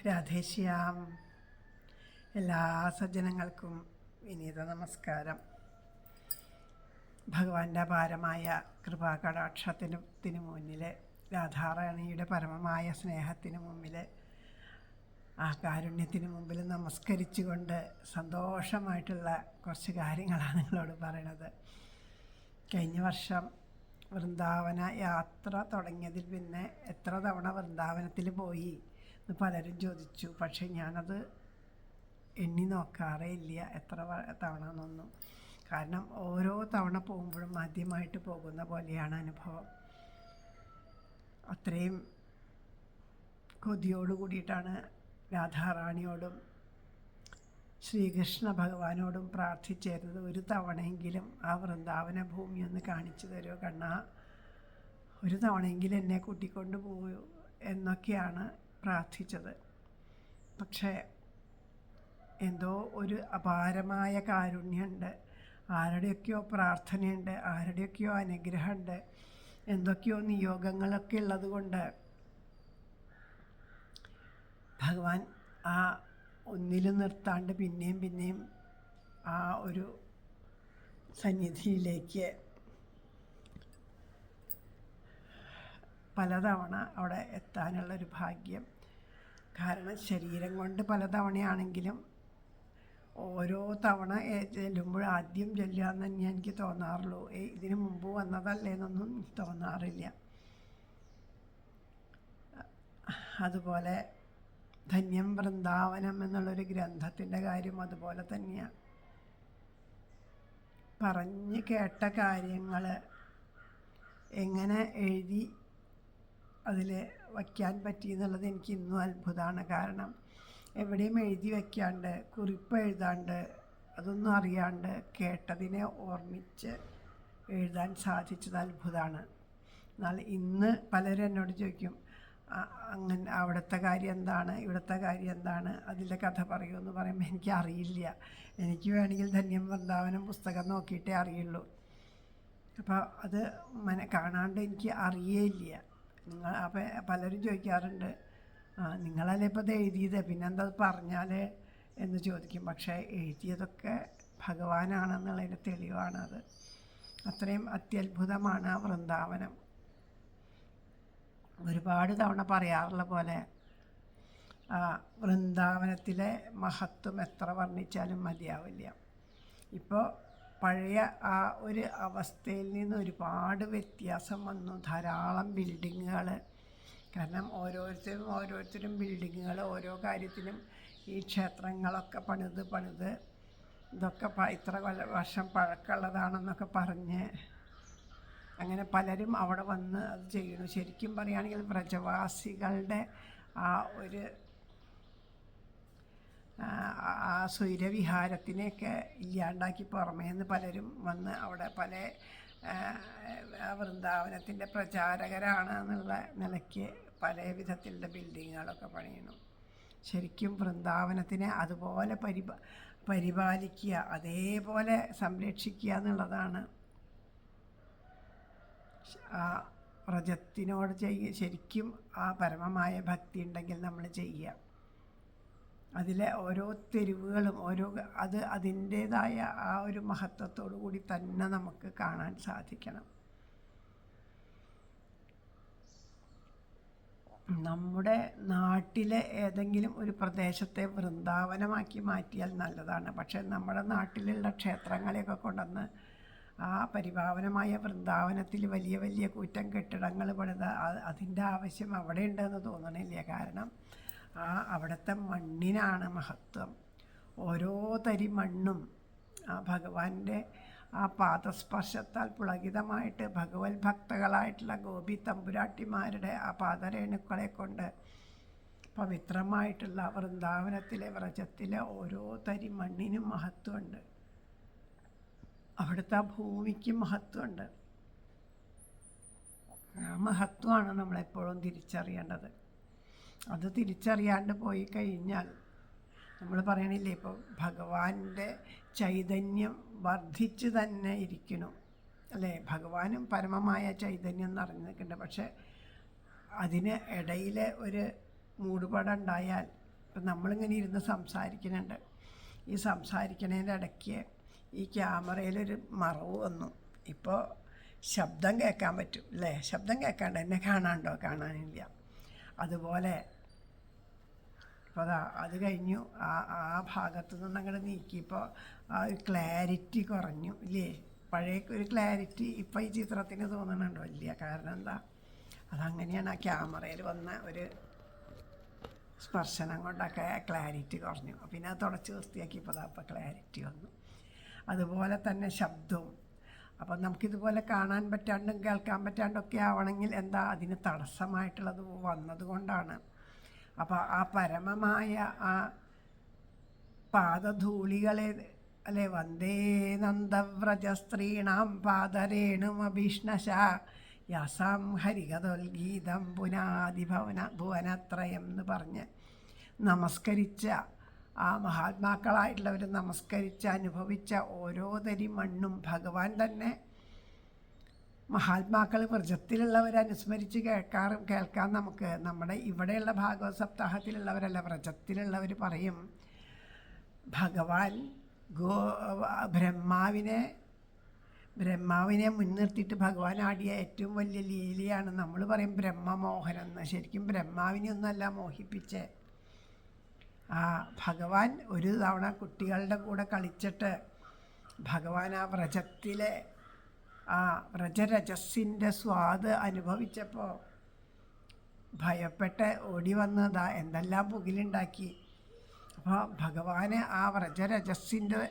രാധേശ്യാം. എല്ലാ സജ്ജനങ്ങൾക്കും വിനീത നമസ്കാരം. ഭഗവാന്റെ അപാരമായ കൃപാകടാക്ഷത്തിന് മുന്നിൽ, രാധാറാണിയുടെ പരമമായ സ്നേഹത്തിന് മുമ്പിൽ, ആ കാരുണ്യത്തിന് മുമ്പിൽ നമസ്കരിച്ചുകൊണ്ട് സന്തോഷമായിട്ടുള്ള കുറച്ച് കാര്യങ്ങളാണ് നിങ്ങളോട് പറയണത്. കഴിഞ്ഞ വർഷം വൃന്ദാവന യാത്ര തുടങ്ങിയതിൽ പിന്നെ എത്ര തവണ വൃന്ദാവനത്തിൽ പോയി എന്ന് പലരും ചോദിച്ചു. പക്ഷേ ഞാനത് എണ്ണി നോക്കാറേ ഇല്ല എത്ര തവണ എന്നൊന്നും. കാരണം ഓരോ തവണ പോകുമ്പോഴും ആദ്യമായിട്ട് പോകുന്ന പോലെയാണ് അനുഭവം. അത്രയും കൊതിയോട് കൂടിയിട്ടാണ് രാധാറാണിയോടും ശ്രീകൃഷ്ണ ഭഗവാനോടും പ്രാർത്ഥിച്ചിരുന്നത്. ഒരു തവണയെങ്കിലും ആ വൃന്ദാവന ഭൂമി ഒന്ന് കാണിച്ചു തരുമോ കണ്ണാ, ഒരു തവണയെങ്കിലും എന്നെ കൂട്ടിക്കൊണ്ട് പോകൂ എന്നൊക്കെയാണ് പ്രാർത്ഥിച്ചത്. പക്ഷേ എന്തോ ഒരു അപാരമായ കാരുണ്യമുണ്ട്, ആരുടെയൊക്കെയോ പ്രാർത്ഥനയുണ്ട്, ആരുടെയൊക്കെയോ അനുഗ്രഹമുണ്ട്, എന്തൊക്കെയോ നിയോഗങ്ങളൊക്കെ ഉള്ളത് കൊണ്ട് ഭഗവാൻ ആ ഒന്നിലും നിർത്താണ്ട് പിന്നെയും പിന്നെയും ആ ഒരു സന്നിധിയിലേക്ക് പലതവണ അവിടെ എത്താനുള്ളൊരു ഭാഗ്യം. കാരണം ശരീരം കൊണ്ട് പലതവണയാണെങ്കിലും ഓരോ തവണ ചെല്ലുമ്പോൾ ആദ്യം ചെല്ലുകയെന്ന് തന്നെ എനിക്ക് തോന്നാറുള്ളൂ. ഇതിന് മുമ്പ് വന്നതല്ലേന്നൊന്നും തോന്നാറില്ല. അതുപോലെ ധന്യം വൃന്ദാവനം എന്നുള്ളൊരു ഗ്രന്ഥത്തിൻ്റെ കാര്യം അതുപോലെ തന്നെയാണ്. പറഞ്ഞ് കേട്ട കാര്യങ്ങൾ എങ്ങനെ എഴുതി അതിൽ വയ്ക്കാൻ പറ്റി എന്നുള്ളത് എനിക്ക് ഇന്നും അത്ഭുതമാണ്. കാരണം എവിടെയും എഴുതി വയ്ക്കാണ്ട്, കുറിപ്പ് എഴുതാണ്ട്, അതൊന്നും അറിയാണ്ട് കേട്ടതിനെ ഓർമ്മിച്ച് എഴുതാൻ സാധിച്ചത് അത്ഭുതമാണ്. എന്നാൽ ഇന്ന് പലരും എന്നോട് ചോദിക്കും, അങ്ങനെ അവിടുത്തെ കാര്യം എന്താണ്, ഇവിടുത്തെ കാര്യം എന്താണ്, അതിൻ്റെ കഥ പറയുമെന്ന് പറയുമ്പോൾ എനിക്കറിയില്ല. എനിക്ക് വേണമെങ്കിൽ ധന്യം വൃന്ദാവനം പുസ്തകം നോക്കിയിട്ടേ അറിയുള്ളൂ. അപ്പോൾ അത് കാണാണ്ട് എനിക്ക് അറിയേയില്ല. അപ്പോൾ പലരും ചോദിക്കാറുണ്ട്, നിങ്ങളല്ലേ ഇപ്പോൾ ഇത് എഴുതിയത്, പിന്നെന്താ പറഞ്ഞാൽ എന്ന് ചോദിക്കും. പക്ഷേ എഴുതിയതൊക്കെ ഭഗവാനാണെന്നുള്ളതിൻ്റെ തെളിവാണത്. അത്രയും അത്യത്ഭുതമാണ് ആ വൃന്ദാവനം. ഒരുപാട് തവണ പറയാറുള്ള പോലെ വൃന്ദാവനത്തിലെ മഹത്വം എത്ര വർണ്ണിച്ചാലും മതിയാവില്ല. ഇപ്പോൾ പഴയ ആ ഒരു അവസ്ഥയിൽ നിന്ന് ഒരുപാട് വ്യത്യാസം വന്നു. ധാരാളം ബിൽഡിങ്ങുകൾ. കാരണം ഓരോരുത്തരും ബിൽഡിങ്ങുകൾ ഓരോ കാര്യത്തിനും ഈ ക്ഷേത്രങ്ങളൊക്കെ പണിത് ഇതൊക്കെ ഇത്ര വർഷം പഴക്കമുള്ളതാണെന്നൊക്കെ പറഞ്ഞ് അങ്ങനെ പലരും അവിടെ വന്ന് അത് ചെയ്യണു. ശരിക്കും പറയുകയാണെങ്കിൽ വ്രജവാസികളുടെ ആ ഒരു ആ സ്വൈരവിഹാരത്തിനെയൊക്കെ ഇല്ലാണ്ടാക്കി പുറമേ നിന്ന് പലരും വന്ന് അവിടെ പല വൃന്ദാവനത്തിൻ്റെ പ്രചാരകരാണ് എന്നുള്ള നിലയ്ക്ക് പല വിധത്തിലുള്ള ബിൽഡിങ്ങുകളൊക്കെ പണിയണം. ശരിക്കും വൃന്ദാവനത്തിനെ അതുപോലെ പരിപാലിക്കുക, അതേപോലെ സംരക്ഷിക്കുക എന്നുള്ളതാണ് ആ വ്രജത്തിനോട് ശരിക്കും ആ പരമമായ ഭക്തി ഉണ്ടെങ്കിൽ നമ്മൾ ചെയ്യുക. അതിലെ ഓരോ തെരുവുകളും അതിൻ്റേതായ ആ ഒരു മഹത്വത്തോടു കൂടി തന്നെ നമുക്ക് കാണാൻ സാധിക്കണം. നമ്മുടെ നാട്ടിലെ ഏതെങ്കിലും ഒരു പ്രദേശത്തെ വൃന്ദാവനമാക്കി മാറ്റിയാൽ നല്ലതാണ്. പക്ഷേ നമ്മുടെ നാട്ടിലുള്ള ക്ഷേത്രങ്ങളെയൊക്കെ കൊണ്ടുവന്ന് ആ പരിപാവനമായ വൃന്ദാവനത്തിൽ വലിയ വലിയ കൂറ്റൻ കെട്ടിടങ്ങൾ പണിത് അതിൻ്റെ ആവശ്യം അവിടെ ഉണ്ടെന്ന് തോന്നണില്ല. കാരണം അവിടുത്തെ മണ്ണിനാണ് മഹത്വം. ഓരോ തരി മണ്ണും ആ ഭഗവാന്റെ ആ പാദസ്പർശത്താൽ പുളകിതമായിട്ട് ഭഗവത് ഭക്തകളായിട്ടുള്ള ഗോപി തമ്പുരാട്ടിമാരുടെ ആ പാദരേണുക്കളെ കൊണ്ട് പവിത്രമായിട്ടുള്ള വൃന്ദാവനത്തിലെ വ്രജത്തിലെ ഓരോ തരി മണ്ണിനും മഹത്വമുണ്ട്. അവിടുത്തെ ആ ഭൂമിക്ക് മഹത്വമുണ്ട്. ആ മഹത്വമാണ് നമ്മളെപ്പോഴും തിരിച്ചറിയേണ്ടത്. അത് തിരിച്ചറിയാണ്ട് പോയി കഴിഞ്ഞാൽ നമ്മൾ പറയണില്ലേ, ഇപ്പോൾ ഭഗവാന്റെ ചൈതന്യം വർദ്ധിച്ച് തന്നെ ഇരിക്കണം അല്ലേ. ഭഗവാനും പരമമായ ചൈതന്യം നിറഞ്ഞു നിൽക്കുന്നുണ്ട്. പക്ഷെ അതിന് ഇടയിൽ ഒരു മൂടുപടം ഉണ്ടായാൽ ഇപ്പം നമ്മളിങ്ങനെ ഇരുന്ന് സംസാരിക്കുന്നുണ്ട്. ഈ സംസാരിക്കണതിൻ്റെ ഇടയ്ക്ക് ഈ ക്യാമറയിലൊരു മറവ് വന്നു. ഇപ്പോൾ ശബ്ദം കേൾക്കാൻ പറ്റും അല്ലേ? ശബ്ദം കേൾക്കാണ്ട് എന്നെ കാണാണ്ടോ? കാണാനില്ല. അതുപോലെ ഇപ്പോൾ അത് കഴിഞ്ഞു. ആ ഭാഗത്തു നിന്ന് അങ്ങോട്ട് നീക്കിയപ്പോൾ ആ ഒരു ക്ലാരിറ്റി കുറഞ്ഞു ഇല്ലേ? പഴയ ഒരു ക്ലാരിറ്റി ഇപ്പം ഈ ചിത്രത്തിന് തോന്നുന്നുണ്ടോ? ഇല്ല. കാരണം എന്താ? അതങ്ങനെയാണ്. ആ ക്യാമറയിൽ വന്ന ഒരു സ്പർശനം കൊണ്ടൊക്കെ ക്ലാരിറ്റി കുറഞ്ഞു. പിന്നെ അത് തുടച്ച് വൃത്തിയാക്കിയപ്പോൾ അപ്പം ക്ലാരിറ്റി വന്നു. അതുപോലെ തന്നെ ശബ്ദവും. അപ്പം നമുക്കിതുപോലെ കാണാൻ പറ്റാണ്ടും കേൾക്കാൻ പറ്റാണ്ടൊക്കെ ആവണമെങ്കിൽ എന്താ? അതിന് തടസ്സമായിട്ടുള്ളത് വന്നതുകൊണ്ടാണ്. അപ്പോൾ ആ പരമമായ ആ പാദധൂളികളെ അല്ലെ, വന്ദേ നന്ദവ്രജസ്ത്രീണാം പാദരേണുമഭീഷ്ണശ യാസാം ഹരികതോൽഗീതം ഭുവനത്രയം എന്ന് പറഞ്ഞ് നമസ്കരിച്ച ആ മഹാത്മാക്കളായിട്ടുള്ളവർ നമസ്കരിച്ച് അനുഭവിച്ച ഓരോ തരി മണ്ണും ഭഗവാൻ തന്നെ മഹാത്മാക്കൾ വ്രജത്തിലുള്ളവർ അനുസ്മരിച്ച് കേൾക്കാൻ നമുക്ക് നമ്മുടെ ഇവിടെയുള്ള ഭാഗവത സപ്താഹത്തിലുള്ളവരല്ല, വ്രജത്തിലുള്ളവർ പറയും ഭഗവാൻ ബ്രഹ്മാവിനെ മുൻനിർത്തിയിട്ട് ഭഗവാൻ ആടിയ ഏറ്റവും വലിയ ലീലയാണ്. നമ്മൾ പറയും ബ്രഹ്മമോഹനം എന്ന്. ശരിക്കും ബ്രഹ്മാവിനെ ഒന്നുമല്ല മോഹിപ്പിച്ചേ. ഭഗവാൻ ഒരു തവണ കുട്ടികളുടെ കൂടെ കളിച്ചിട്ട് ഭഗവാൻ ആ വ്രജത്തിലെ ആ വ്രജരജസ്സിൻ്റെ സ്വാദ് അനുഭവിച്ചപ്പോൾ ഭയപ്പെട്ട് ഓടി വന്നതാ എന്തെല്ലാം പുകിലുണ്ടാക്കി. അപ്പോൾ ഭഗവാന് ആ വ്രജരജസ്സിൻ്റെ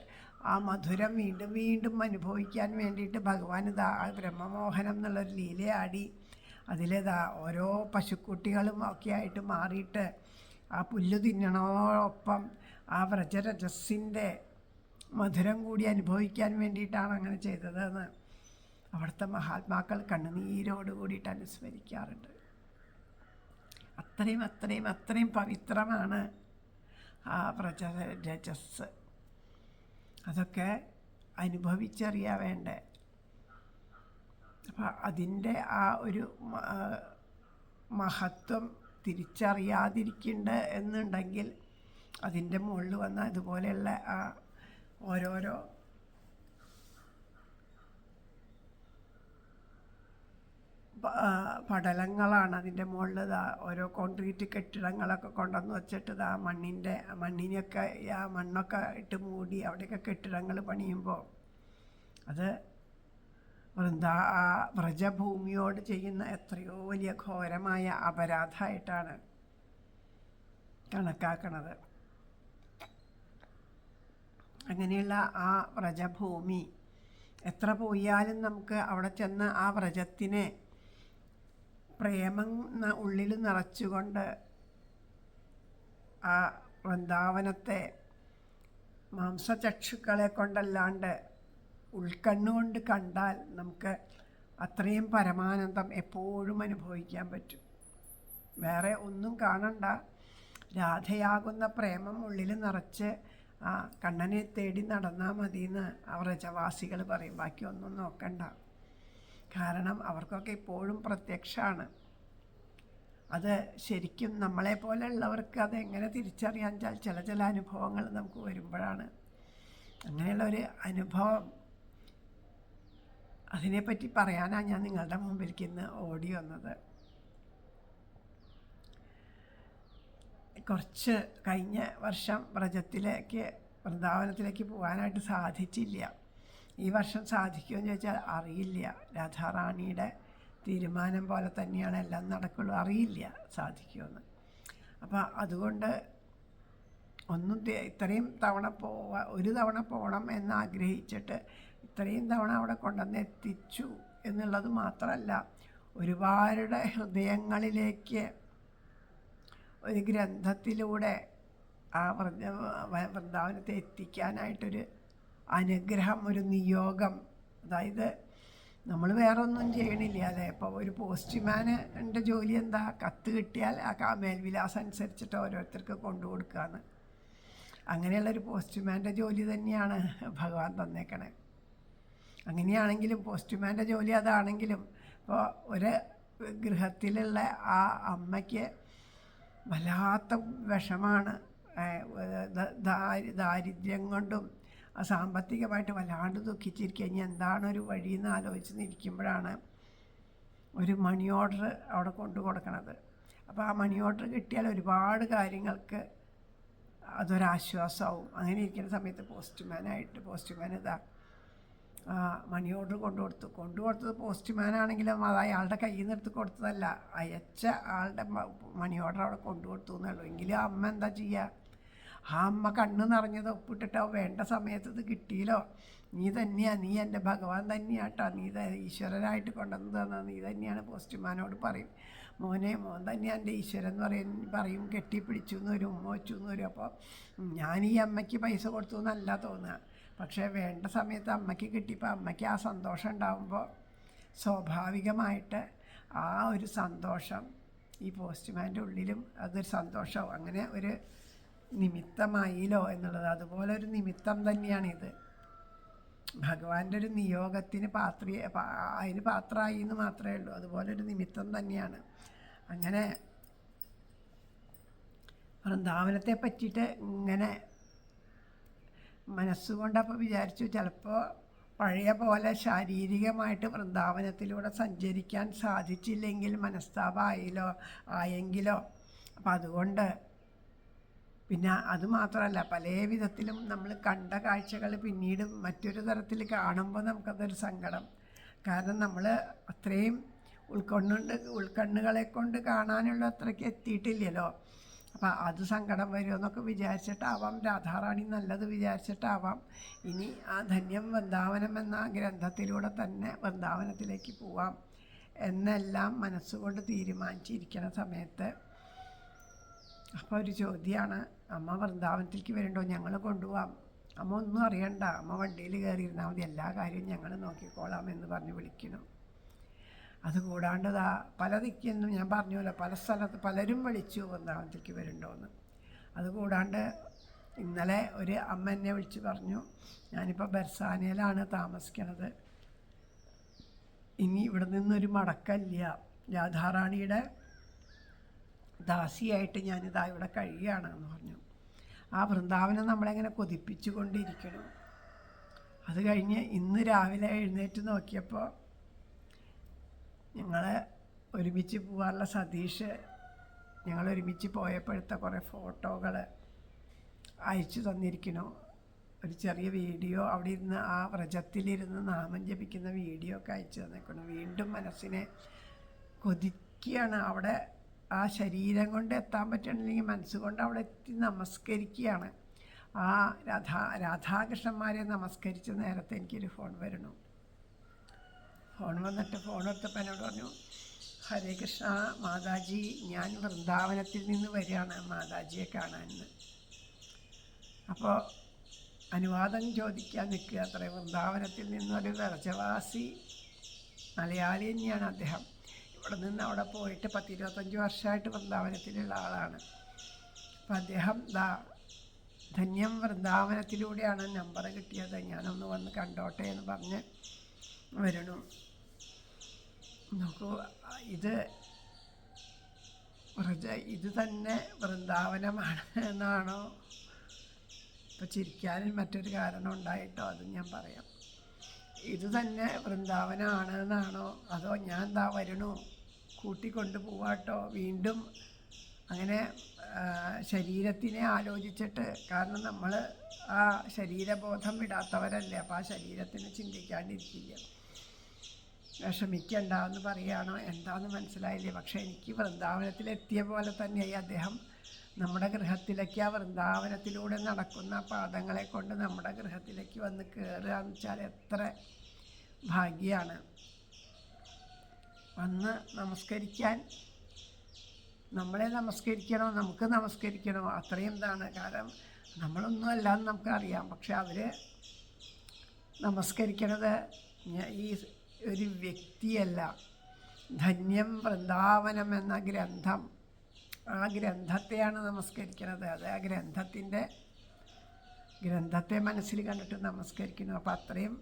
ആ മധുരം വീണ്ടും വീണ്ടും അനുഭവിക്കാൻ വേണ്ടിയിട്ട് ഭഗവാൻ ഇതാ ബ്രഹ്മമോഹനം എന്നുള്ളൊരു ലീലയാടി. അതിലിതാ ഓരോ പശുക്കുട്ടികളും ഒക്കെ ആയിട്ട് മാറിയിട്ട് ആ പുല്ല് തിന്നണോടൊപ്പം ആ വ്രജരജസ്സിൻ്റെ മധുരം കൂടി അനുഭവിക്കാൻ വേണ്ടിയിട്ടാണ് അങ്ങനെ ചെയ്തതെന്ന് അവിടുത്തെ മഹാത്മാക്കൾ കണ്ണുനീരോട് കൂടിയിട്ട് അനുസ്മരിക്കാറുണ്ട്. അത്രയും പവിത്രമാണ് ആ വ്രജരജസ്. അതൊക്കെ അനുഭവിച്ചറിയാൻ വേണ്ടേ. അപ്പം അതിൻ്റെ ആ ഒരു മഹത്വം തിരിച്ചറിയാതിരിക്കുന്നുണ്ട് എന്നുണ്ടെങ്കിൽ അതിൻ്റെ മുകളിൽ വന്ന ഇതുപോലെയുള്ള ആ ഓരോരോ പടലങ്ങളാണ്. അതിൻ്റെ മുകളിൽ ഓരോ കോൺക്രീറ്റ് കെട്ടിടങ്ങളൊക്കെ കൊണ്ടുവന്ന് വെച്ചിട്ട് മണ്ണിനെയൊക്കെ ആ മണ്ണൊക്കെ ഇട്ട് മൂടി അവിടെയൊക്കെ കെട്ടിടങ്ങൾ പണിയുമ്പോൾ അത് വ്രജഭൂമിയോട് ചെയ്യുന്ന എത്രയോ വലിയ ഘോരമായ അപരാധമായിട്ടാണ് കണക്കാക്കണത്. അങ്ങനെയുള്ള ആ വ്രജഭൂമി എത്ര പോയാലും നമുക്ക് അവിടെ ചെന്ന് ആ വ്രജത്തിനെ പ്രേമം ഉള്ളിൽ നിറച്ചുകൊണ്ട് ആ വൃന്ദാവനത്തെ മാംസചക്ഷുക്കളെ കൊണ്ടല്ലാണ്ട് ഉൾക്കണ്ണുകൊണ്ട് കണ്ടാൽ നമുക്ക് അത്രയും പരമാനന്ദം എപ്പോഴും അനുഭവിക്കാൻ പറ്റും. വേറെ ഒന്നും കാണണ്ട. രാധയാകുന്ന പ്രേമം ഉള്ളിൽ നിറച്ച് ആ കണ്ണനെ തേടി നടന്നാൽ മതിയെന്ന് ആ വ്രജവാസികൾ പറയും. ബാക്കി ഒന്നും നോക്കണ്ട. കാരണം അവർക്കൊക്കെ ഇപ്പോഴും പ്രത്യക്ഷമാണ്. അത് ശരിക്കും നമ്മളെപ്പോലെയുള്ളവർക്ക് അതെങ്ങനെ തിരിച്ചറിയാൻ വെച്ചാൽ ചില അനുഭവങ്ങൾ നമുക്ക് വരുമ്പോഴാണ്. അങ്ങനെയുള്ളൊരു അനുഭവം അതിനെപ്പറ്റി പറയാനാണ് ഞാൻ നിങ്ങളുടെ മുമ്പിലേക്ക് ഇന്ന് ഓടി വന്നത്. കുറച്ച് കഴിഞ്ഞ വർഷം വൃന്ദാവനത്തിലേക്ക് പോകാനായിട്ട് സാധിച്ചില്ല. ഈ വർഷം സാധിക്കുമെന്ന് ചോദിച്ചാൽ അറിയില്ല. രാധാറാണിയുടെ തീരുമാനം പോലെ തന്നെയാണ് എല്ലാം നടക്കുള്ളൂ. അറിയില്ല സാധിക്കുമെന്ന്. അപ്പം അതുകൊണ്ട് ഇത്രയും തവണ ഒരു തവണ പോകണം എന്നാഗ്രഹിച്ചിട്ട് ഇത്രയും തവണ അവിടെ കൊണ്ടുവന്ന് എത്തിച്ചു എന്നുള്ളത് മാത്രമല്ല, ഒരുപാട് ഹൃദയങ്ങളിലേക്ക് ഒരു ഗ്രന്ഥത്തിലൂടെ ആ വൃന്ദാവനത്തെ എത്തിക്കാനായിട്ടൊരു അനുഗ്രഹം, ഒരു നിയോഗം. അതായത് നമ്മൾ വേറെ ഒന്നും ചെയ്യണില്ല അല്ലേ. ഇപ്പോൾ ഒരു പോസ്റ്റ്മാൻ്റെ ജോലി എന്താ? കത്ത് കിട്ടിയാൽ ആ മേൽവിലാസം അനുസരിച്ചിട്ട് ഓരോരുത്തർക്ക് കൊണ്ടു കൊടുക്കുകയാണ്. അങ്ങനെയുള്ളൊരു പോസ്റ്റ്മാൻ്റെ ജോലി തന്നെയാണ് ഭഗവാൻ തന്നേക്കണേ. അങ്ങനെയാണെങ്കിലും പോസ്റ്റ്മാൻ്റെ ജോലി അതാണെങ്കിലും ഇപ്പോൾ ഒരു ഗൃഹത്തിലുള്ള ആ അമ്മയ്ക്ക് വല്ലാത്ത വിഷമാണ്. ദാരിദ്ര്യം കൊണ്ടും സാമ്പത്തികമായിട്ട് വല്ലാണ്ട് ദുഃഖിച്ചിരിക്കുക. ഇനി എന്താണ് ഒരു വഴിയെന്ന് ആലോചിച്ച് നിൽക്കുമ്പോഴാണ് ഒരു മണി ഓർഡർ അവിടെ കൊണ്ടു കൊടുക്കണത്. അപ്പോൾ ആ മണി ഓർഡർ കിട്ടിയാൽ ഒരുപാട് കാര്യങ്ങൾക്ക് അതൊരാശ്വാസമാവും. അങ്ങനെ ഇരിക്കുന്ന സമയത്ത് പോസ്റ്റ്മാൻ ഇതാ മണി ഓർഡർ കൊണ്ടുകൊടുത്തത് പോസ്റ്റ്മാനാണെങ്കിലും അത് അയാളുടെ കയ്യിൽ നിന്ന് എടുത്ത് കൊടുത്തതല്ല, അയച്ച ആളുടെ മണി ഓർഡർ അവിടെ കൊണ്ടുകൊടുത്തു എന്നുള്ളൂ. എങ്കിലും ആ അമ്മ എന്താ ചെയ്യുക? ആ അമ്മ കണ്ണ് നിറഞ്ഞത് ഒപ്പിട്ടിട്ടോ വേണ്ട സമയത്ത് ഇത് കിട്ടിയില്ലോ, നീ എൻ്റെ ഭഗവാൻ തന്നെയാട്ടോ, ഈശ്വരനായിട്ട് കൊണ്ടുവന്ന് തന്നത് നീ തന്നെയാണ്. പോസ്റ്റ്മാനോട് പറയും, മോൻ തന്നെയാണ് എൻ്റെ ഈശ്വരൻ എന്ന് പറയും. കെട്ടിപ്പിടിച്ചു എന്ന് വരും, ഉമ്മ വെച്ചു എന്ന് വരും. അപ്പോൾ ഞാൻ ഈ അമ്മയ്ക്ക് പൈസ കൊടുത്തു എന്നല്ല തോന്നുക, പക്ഷേ വേണ്ട സമയത്ത് അമ്മയ്ക്ക് കിട്ടിയപ്പോൾ അമ്മയ്ക്ക് ആ സന്തോഷം ഉണ്ടാകുമ്പോൾ സ്വാഭാവികമായിട്ട് ആ ഒരു സന്തോഷം ഈ പോസ്റ്റ്മാൻ്റെ ഉള്ളിലും അതൊരു സന്തോഷമാവും. അങ്ങനെ ഒരു നിമിത്തമായില്ലോ എന്നുള്ളത്, അതുപോലെ ഒരു നിമിത്തം തന്നെയാണിത്. ഭഗവാന്റെ ഒരു നിയോഗത്തിന് അതിന് പാത്രമായി എന്ന് മാത്രമേ ഉള്ളൂ. അതുപോലെ ഒരു നിമിത്തം തന്നെയാണ്. അങ്ങനെ വൃന്ദാവനത്തെ പറ്റിയിട്ട് ഇങ്ങനെ മനസ്സുകൊണ്ടപ്പോൾ വിചാരിച്ചു, ചിലപ്പോൾ പഴയ പോലെ ശാരീരികമായിട്ട് വൃന്ദാവനത്തിലൂടെ സഞ്ചരിക്കാൻ സാധിച്ചില്ലെങ്കിൽ ആയെങ്കിലോ. അപ്പം അതുകൊണ്ട് പിന്നെ അതുമാത്രമല്ല, പല വിധത്തിലും നമ്മൾ കണ്ട കാഴ്ചകൾ പിന്നീട് മറ്റൊരു തരത്തിൽ കാണുമ്പോൾ നമുക്കതൊരു സങ്കടം. കാരണം നമ്മൾ അത്രയും ഉൾക്കണ്ണുകളെ കൊണ്ട് കാണാനുള്ള അത്രയ്ക്ക് എത്തിയിട്ടില്ലല്ലോ. അപ്പം അത് സങ്കടം വരുമെന്നൊക്കെ വിചാരിച്ചിട്ടാവാം രാധാറാണി നല്ലത് വിചാരിച്ചിട്ടാവാം ഇനി ആ ധന്യം വൃന്ദാവനം എന്ന ഗ്രന്ഥത്തിലൂടെ തന്നെ വൃന്ദാവനത്തിലേക്ക് പോവാം എന്നെല്ലാം മനസ്സുകൊണ്ട് തീരുമാനിച്ചിരിക്കുന്ന സമയത്ത് അപ്പോൾ ഒരു ചോദ്യമാണ്, അമ്മ വൃന്ദാവനത്തിലേക്ക് വരണ്ടോ? ഞങ്ങൾ കൊണ്ടുപോകാം. അമ്മ ഒന്നും അറിയണ്ട, അമ്മ വണ്ടിയിൽ കയറിയിരുന്നാൽ മതി, എല്ലാ കാര്യവും ഞങ്ങൾ നോക്കിക്കോളാം എന്ന് പറഞ്ഞ് വിളിക്കുന്നു. അതുകൂടാണ്ട് പല ദിക്കെന്നും ഞാൻ പറഞ്ഞല്ലോ, പല സ്ഥലത്ത് പലരും വിളിച്ചു വൃന്ദാവനത്തിലേക്ക് വരണ്ടോയെന്ന്. അതുകൂടാണ്ട് ഇന്നലെ ഒരു അമ്മ എന്നെ വിളിച്ച് പറഞ്ഞു, ഞാനിപ്പോൾ ബർസാനയിലാണ് താമസിക്കണത്, ഇനി ഇവിടെ നിന്നൊരു മടക്കമില്ല, രാധാറാണിയുടെ ദാസിയായിട്ട് ഞാനിതാ ഇവിടെ കഴിയുകയാണെന്ന് പറഞ്ഞു. ആ വൃന്ദാവനം നമ്മളെങ്ങനെ കൊതിപ്പിച്ചു കൊണ്ടിരിക്കണം. അത് കഴിഞ്ഞ് ഇന്ന് രാവിലെ എഴുന്നേറ്റ് നോക്കിയപ്പോൾ ഞങ്ങൾ ഒരുമിച്ച് പോകാനുള്ള സതീഷ് ഞങ്ങൾ ഒരുമിച്ച് പോയപ്പോഴത്തെ കുറേ ഫോട്ടോകൾ അയച്ചു തന്നിരിക്കുന്നു. ഒരു ചെറിയ വീഡിയോ അവിടെ ഇരുന്ന് ആ വ്രജത്തിലിരുന്ന് നാമം ജപിക്കുന്ന വീഡിയോ ഒക്കെ അയച്ചു തന്നിരിക്കുന്നു. വീണ്ടും മനസ്സിനെ കൊതിക്കുകയാണ്. അവിടെ ആ ശരീരം കൊണ്ട് എത്താൻ പറ്റണില്ലെങ്കിൽ മനസ്സുകൊണ്ട് അവിടെ എത്തി നമസ്കരിക്കുകയാണ്. ആ രാധാകൃഷ്ണന്മാരെ നമസ്കരിച്ച നേരത്തെ എനിക്കൊരു ഫോൺ വരണു. ഫോൺ എടുത്തപ്പോൾ എന്നോട് പറഞ്ഞു, ഹരേ കൃഷ്ണ മാതാജി, ഞാൻ വൃന്ദാവനത്തിൽ നിന്ന് വരികയാണ് മാതാജിയെ കാണാനെന്ന്. അപ്പോൾ അനുവാദം ചോദിക്കാൻ നിൽക്കുക അത്രേ. വൃന്ദാവനത്തിൽ നിന്നൊരു വ്രജവാസി മലയാളി തന്നെയാണ് അദ്ദേഹം. ഇവിടെ നിന്ന് അവിടെ പോയിട്ട് 10-25 വർഷമായിട്ട് വൃന്ദാവനത്തിലുള്ള ആളാണ്. അപ്പം അദ്ദേഹം ധന്യം വൃന്ദാവനത്തിലൂടെയാണ് നമ്പർ കിട്ടിയത്, ഞാനൊന്ന് വന്ന് കണ്ടോട്ടെ എന്ന് പറഞ്ഞ് വരണു. നോക്കൂ, ഇത് തന്നെ വൃന്ദാവനമാണ് എന്നാണോ? ഇപ്പോൾ ചിരിക്കാനും മറ്റൊരു കാരണം ഉണ്ടായിട്ടോ, അതും ഞാൻ പറയാം. ഇത് തന്നെ വൃന്ദാവനമാണ് എന്നാണോ, അതോ ഞാൻ വരണു കൂട്ടിക്കൊണ്ട് പോവാട്ടോ വീണ്ടും? അങ്ങനെ ശരീരത്തിനെ ആലോചിച്ചിട്ട്, കാരണം നമ്മൾ ആ ശരീരബോധം വിടാത്തവരല്ലേ, അപ്പോൾ ആ ശരീരത്തിന് ചിന്തിക്കാണ്ടിരിക്കില്ല. വിഷമിക്കണ്ട എന്ന് പറയുകയാണോ എന്താണെന്ന് മനസ്സിലായില്ലേ. പക്ഷേ എനിക്ക് വൃന്ദാവനത്തിലെത്തിയ പോലെ തന്നെയായി അദ്ദേഹം നമ്മുടെ ഗൃഹത്തിലേക്ക്, ആ വൃന്ദാവനത്തിലൂടെ നടക്കുന്ന പാദങ്ങളെ കൊണ്ട് നമ്മുടെ ഗൃഹത്തിലേക്ക് വന്ന് കയറുക എന്ന് വെച്ചാൽ എത്ര ഭാഗ്യമാണ്. വന്ന് നമസ്കരിക്കാൻ, നമ്മളെ നമസ്കരിക്കണോ, നമുക്ക് നമസ്കരിക്കണോ, അത്രയും ഇതാണ്. കാരണം നമ്മളൊന്നും അല്ലാന്ന് നമുക്കറിയാം. പക്ഷെ അവർ നമസ്കരിക്കണത് ഈ ഒരു വ്യക്തിയല്ല, ധന്യം വൃന്ദാവനം എന്ന ഗ്രന്ഥം, ആ ഗ്രന്ഥത്തെയാണ് നമസ്കരിക്കുന്നത്. അത് ആ ഗ്രന്ഥത്തെ മനസ്സിൽ കണ്ടിട്ട് നമസ്കരിക്കുന്നു. അപ്പോൾ അത്രയും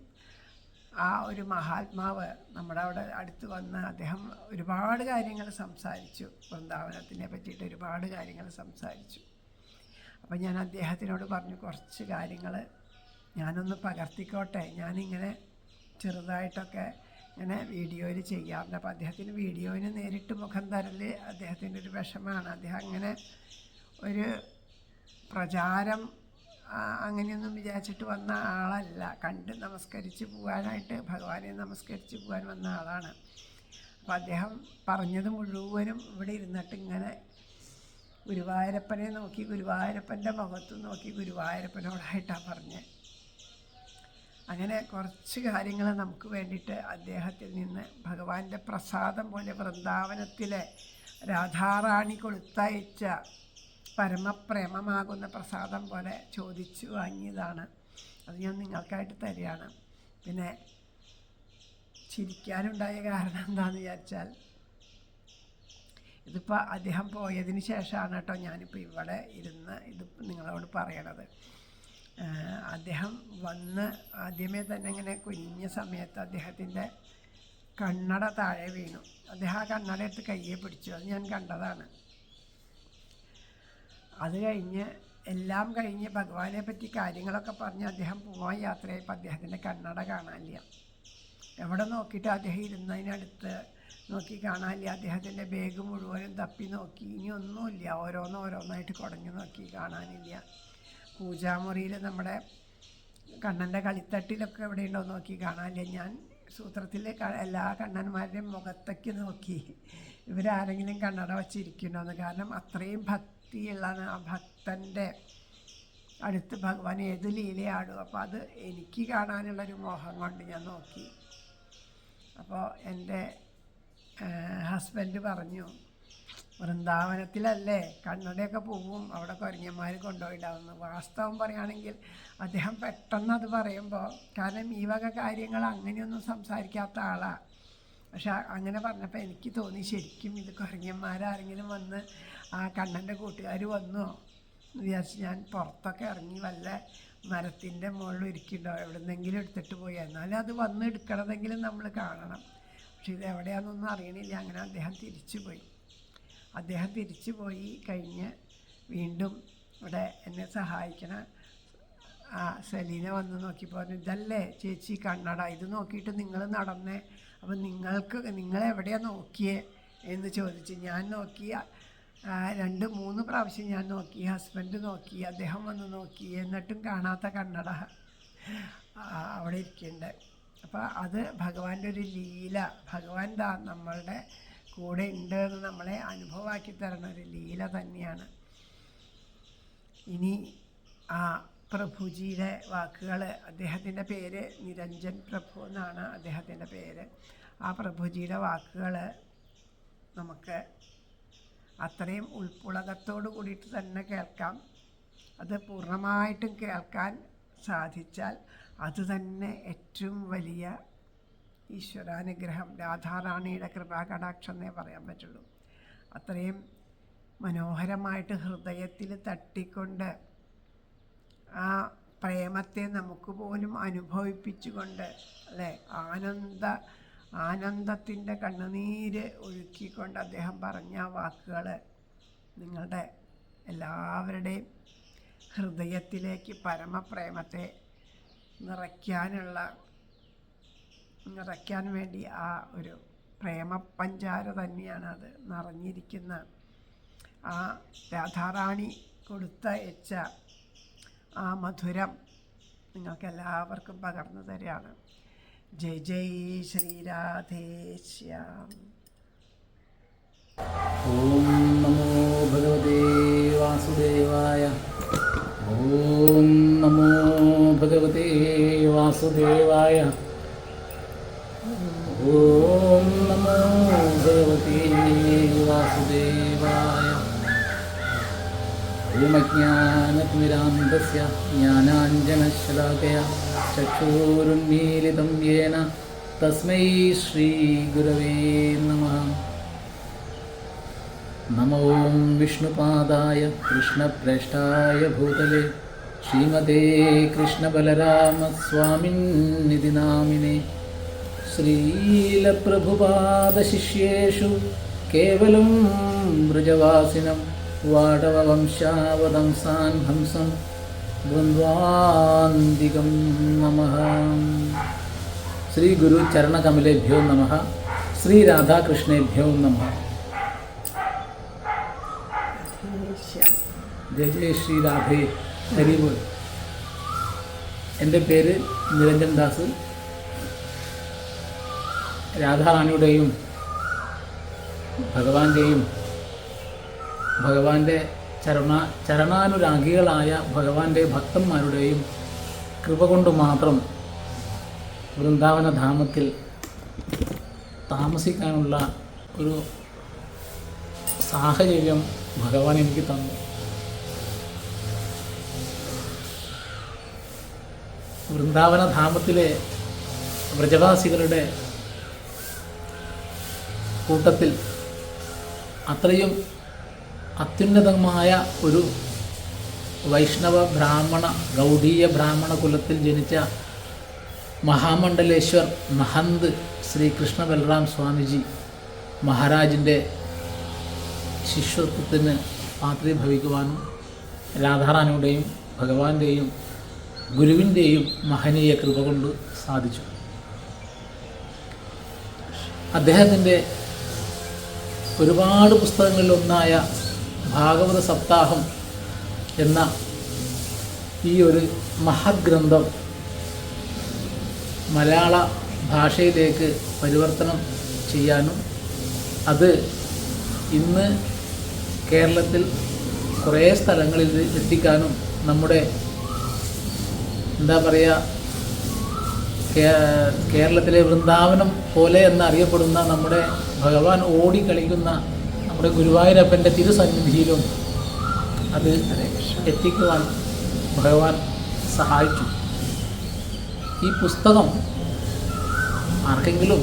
ആ ഒരു മഹാത്മാവ് നമ്മുടെ അവിടെ അടുത്ത് വന്ന് അദ്ദേഹം ഒരുപാട് കാര്യങ്ങൾ സംസാരിച്ചു, വൃന്ദാവനത്തിനെ പറ്റിയിട്ട് ഒരുപാട് കാര്യങ്ങൾ സംസാരിച്ചു. അപ്പോൾ അപ്പം ഞാൻ അദ്ദേഹത്തിനോട് പറഞ്ഞു, കുറച്ച് കാര്യങ്ങൾ ഞാനൊന്ന് പകർത്തിക്കോട്ടെ, ഞാനിങ്ങനെ ചെറുതായിട്ടൊക്കെ ഇങ്ങനെ വീഡിയോയിൽ ചെയ്യാറുണ്ട്. അപ്പോൾ അദ്ദേഹത്തിന് വീഡിയോയിൽ നേരിട്ട് മുഖം തരൽ അദ്ദേഹത്തിൻ്റെ ഒരു വിഷമമാണ്. അദ്ദേഹം അങ്ങനെ ഒരു പ്രചാരം അങ്ങനെയൊന്നും വിചാരിച്ചിട്ട് വന്ന ആളല്ല. കണ്ട് നമസ്കരിച്ച് പോകാനായിട്ട്, ഭഗവാനെ നമസ്കരിച്ച് പോകാൻ വന്ന ആളാണ്. അപ്പോൾ അദ്ദേഹം പറഞ്ഞത് മുഴുവനും ഇവിടെ ഇരുന്നിട്ട് ഇങ്ങനെ ഗുരുവായൂരപ്പനെ നോക്കി, ഗുരുവായൂരപ്പൻ്റെ മുഖത്ത് നോക്കി ഗുരുവായൂരപ്പനോടായിട്ടാണ് പറഞ്ഞത്. അങ്ങനെ കുറച്ച് കാര്യങ്ങൾ നമുക്ക് വേണ്ടിയിട്ട് അദ്ദേഹത്തിൽ നിന്ന് ഭഗവാന്റെ പ്രസാദം പോലെ വൃന്ദാവനത്തിലെ രാധാറാണി കൊടുത്തയച്ച പരമപ്രേമമാകുന്ന പ്രസാദം പോലെ ചോദിച്ചു വാങ്ങിയതാണ്. അത് ഞാൻ നിങ്ങൾക്കായിട്ട് തരികയാണ്. പിന്നെ ചിരിക്കാനുണ്ടായ കാരണം എന്താണെന്ന് വിചാരിച്ചാൽ, ഇതിപ്പോൾ അദ്ദേഹം പോയതിന് ശേഷമാണ് കേട്ടോ ഞാനിപ്പോൾ ഇവിടെ ഇരുന്ന് ഇത് നിങ്ങളോട് പറയണത്. അദ്ദേഹം വന്ന് ആദ്യമേ തന്നെ ഇങ്ങനെ കുഞ്ഞ സമയത്ത് അദ്ദേഹത്തിൻ്റെ കണ്ണട താഴെ വീണു. അദ്ദേഹം ആ കണ്ണട എടുത്ത് കയ്യെ പിടിച്ചു. അത് ഞാൻ കണ്ടതാണ്. അത് കഴിഞ്ഞ് എല്ലാം കഴിഞ്ഞ് ഭഗവാനെ പറ്റി കാര്യങ്ങളൊക്കെ പറഞ്ഞ് അദ്ദേഹം പോകാൻ യാത്രയായപ്പോൾ അദ്ദേഹത്തിൻ്റെ കണ്ണട കാണാനില്ല. എവിടെ നോക്കിയിട്ട് അദ്ദേഹം ഇരുന്നതിനടുത്ത് നോക്കി കാണാനില്ല. അദ്ദേഹത്തിൻ്റെ ബാഗ് മുഴുവനും തപ്പി നോക്കി, ഇനി ഒന്നുമില്ല. ഓരോന്നായിട്ട് കുടഞ്ഞു നോക്കി, കാണാനില്ല. പൂജാമുറിയിൽ നമ്മുടെ കണ്ണൻ്റെ കളിത്തട്ടിലൊക്കെ എവിടെയുണ്ടോ നോക്കി, കാണാനില്ല. ഞാൻ സൂത്രത്തിൽ എല്ലാ കണ്ണന്മാരുടെയും മുഖത്തേക്ക് നോക്കി, ഇവരാരെങ്കിലും കണ്ണട വച്ചിരിക്കണമെന്ന്. കാരണം അത്രയും ഭക്തിയുള്ള ആ ഭക്തൻ്റെ അടുത്ത് ഭഗവാൻ ഏത് ലീലയാടും. അപ്പോൾ അത് എനിക്ക് കാണാനുള്ളൊരു മോഹം കൊണ്ട് ഞാൻ നോക്കി. അപ്പോൾ എൻ്റെ ഹസ്ബൻഡ് പറഞ്ഞു, വൃന്ദാവനത്തിലല്ലേ കണ്ണടയൊക്കെ പോവും, അവിടെ കുരങ്ങന്മാർ കൊണ്ടുപോയിടാവുന്നു. വാസ്തവം പറയുകയാണെങ്കിൽ അദ്ദേഹം പെട്ടെന്ന് അത് പറയുമ്പോൾ, കാരണം ഈ വക കാര്യങ്ങൾ അങ്ങനെയൊന്നും സംസാരിക്കാത്ത ആളാണ്. പക്ഷെ അങ്ങനെ പറഞ്ഞപ്പോൾ എനിക്ക് തോന്നി, ശരിക്കും ഇത് കുരങ്ങന്മാരാരെങ്കിലും വന്ന് ആ കണ്ണൻ്റെ കൂട്ടുകാർ വന്നോ എന്ന് വിചാരിച്ച് ഞാൻ പുറത്തൊക്കെ ഇറങ്ങി വല്ല മരത്തിൻ്റെ മുകളിൽ ഇരിക്കുന്നുണ്ടോ എവിടെന്നെങ്കിലും എടുത്തിട്ട് പോയി. എന്നാലും അത് വന്ന് എടുക്കണതെങ്കിലും നമ്മൾ കാണണം. പക്ഷെ ഇത് എവിടെയാണെന്നൊന്നും അറിയണില്ല. അങ്ങനെ അദ്ദേഹം തിരിച്ചു പോയി കഴിഞ്ഞ് വീണ്ടും ഇവിടെ എന്നെ സഹായിക്കണ ആ സെലീന വന്ന് നോക്കിയപ്പോൾ പറഞ്ഞു, ഇതല്ലേ ചേച്ചി കണ്ണട, ഇത് നോക്കിയിട്ട് നിങ്ങൾ നടന്നേ, അപ്പം നിങ്ങളെവിടെയാണ് നോക്കിയേ എന്ന് ചോദിച്ച്. ഞാൻ നോക്കി, 2-3 പ്രാവശ്യം ഞാൻ നോക്കി, ഹസ്ബൻഡ് നോക്കി, അദ്ദേഹം വന്ന് നോക്കി, എന്നിട്ടും കാണാത്ത കണ്ണട അവിടെ ഇരിക്കുന്നുണ്ട്. അപ്പോൾ അത് ഭഗവാന്റെ ഒരു ലീല. ഭഗവാൻ നമ്മളുടെ കൂടെ ഉണ്ട് എന്ന് നമ്മളെ അനുഭവമാക്കി തരുന്ന ഒരു ലീല തന്നെയാണ്. ഇനി ആ പ്രഭുജിയുടെ വാക്കുകൾ, അദ്ദേഹത്തിൻ്റെ പേര് നിരഞ്ജൻ പ്രഭു എന്നാണ് അദ്ദേഹത്തിൻ്റെ പേര്. ആ പ്രഭുജിയുടെ വാക്കുകൾ നമുക്ക് അത്രയും ഉൾപ്പുളകത്തോടു കൂടിയിട്ട് തന്നെ കേൾക്കാം. അത് പൂർണ്ണമായിട്ടും കേൾക്കാൻ സാധിച്ചാൽ അത് തന്നെ ഏറ്റവും വലിയ ഈശ്വരാനുഗ്രഹം, രാധാറാണിയുടെ കൃപാകടാക്ഷം എന്നേ പറയാൻ പറ്റുള്ളൂ. അത്രയും മനോഹരമായിട്ട് ഹൃദയത്തിൽ തട്ടിക്കൊണ്ട് ആ പ്രേമത്തെ നമുക്ക് പോലും അനുഭവിപ്പിച്ചുകൊണ്ട്, അല്ലേ, ആനന്ദത്തിൻ്റെ കണ്ണുനീര് ഒഴുക്കിക്കൊണ്ട് അദ്ദേഹം പറഞ്ഞ വാക്കുകൾ നിങ്ങളുടെ എല്ലാവരുടെയും ഹൃദയത്തിലേക്ക് പരമപ്രേമത്തെ നിറയ്ക്കാൻ വേണ്ടി ആ ഒരു പ്രേമപ്പഞ്ചാര തന്നെയാണ് അത് നിറഞ്ഞിരിക്കുന്ന. ആ രാധാറാണി കൊടുത്തയച്ച ആ മധുരം നിങ്ങൾക്കെല്ലാവർക്കും പകർന്നു തരികയാണ്. ജയ് ജയ് ശ്രീരാധേശ്യാം. ഓം നമോ ഭഗവതേ വാസുദേവായ. ഓം നമോ ഭഗവതേ വാസുദേവായ. ഓം നമോ ഭഗവതേ വാസുദേവായ. ഓമജ്ഞാനതിമിരാന്ധസ്യ ജ്ഞാനാഞ്ജനശലാകയാ ചക്ഷുരുന്മീലിതം യേന തസ്മൈ ശ്രീഗുരവേ നമഃ. നമോ വിഷ്ണുപാദായ കൃഷ്ണപ്രേഷ്ഠായ ഭൂതലേ ശ്രീമതേ കൃഷ്ണബലരാമസ്വാമിന്നിധി നാമിനേ. ശ്രീലപ്രഭുപാദശിഷ്യേഷു കേവലം ബ്രജവാസിനം വാടവംശാവതംസാൻ ഹംസം ദ്വന്ദ്വാന്തികം നമഃ. ശ്രീ ഗുരു ചരണകമലേഭ്യോ നമഃ. ശ്രീ രാധാകൃഷ്ണേഭ്യോ നമഃ. ജയ ജയ ശ്രീ രാധേ. ഹരിബോൾ. എൻ്റെ പേര് നിരഞ്ജൻ ദാസ്. രാധാറാണിയുടെയും ഭഗവാന്റെയും ഭഗവാന്റെ ചരണാനുരാഗികളായ ഭഗവാന്റെ ഭക്തന്മാരുടെയും കൃപ കൊണ്ട് മാത്രം വൃന്ദാവന ധാമത്തിൽ താമസിക്കാനുള്ള ഒരു സാഹചര്യം ഭഗവാൻ എനിക്ക് തന്നു. വൃന്ദാവന ധാമത്തിലെ വ്രജവാസികളുടെ കൂട്ടത്തിൽ അത്രയും അത്യുന്നതമായ ഒരു വൈഷ്ണവ ബ്രാഹ്മണ ഗൗഡീയ ബ്രാഹ്മണ കുലത്തിൽ ജനിച്ച മഹാമണ്ഡലേശ്വർ മഹന്ത് ശ്രീ കൃഷ്ണ ബലറാം സ്വാമിജി മഹാരാജിൻ്റെ ശിഷ്യത്വത്തിന് പാത്രീഭവിക്കുവാനും രാധാറാണിയുടെയും ഭഗവാന്റെയും ഗുരുവിൻ്റെയും മഹനീയ കൃപ കൊണ്ട് സാധിച്ചു. അദ്ദേഹത്തിൻ്റെ ഒരുപാട് പുസ്തകങ്ങളിലൊന്നായ ഭാഗവത സപ്താഹം എന്ന ഈ ഒരു മഹത് ഗ്രന്ഥം മലയാള ഭാഷയിലേക്ക് പരിവർത്തനം ചെയ്യാനും അത് ഇന്ന് കേരളത്തിൽ കുറേ സ്ഥലങ്ങളിൽ എത്തിക്കാനും നമ്മുടെ എന്താ പറയുക, കേരളത്തിലെ വൃന്ദാവനം പോലെ എന്നറിയപ്പെടുന്ന നമ്മുടെ ഭഗവാൻ ഓടിക്കളിക്കുന്ന നമ്മുടെ ഗുരുവായൂരപ്പൻ്റെ തിരുസന്നിധിയിലും അത് എത്തിക്കുവാൻ ഭഗവാൻ സഹായിച്ചു. ഈ പുസ്തകം ആർക്കെങ്കിലും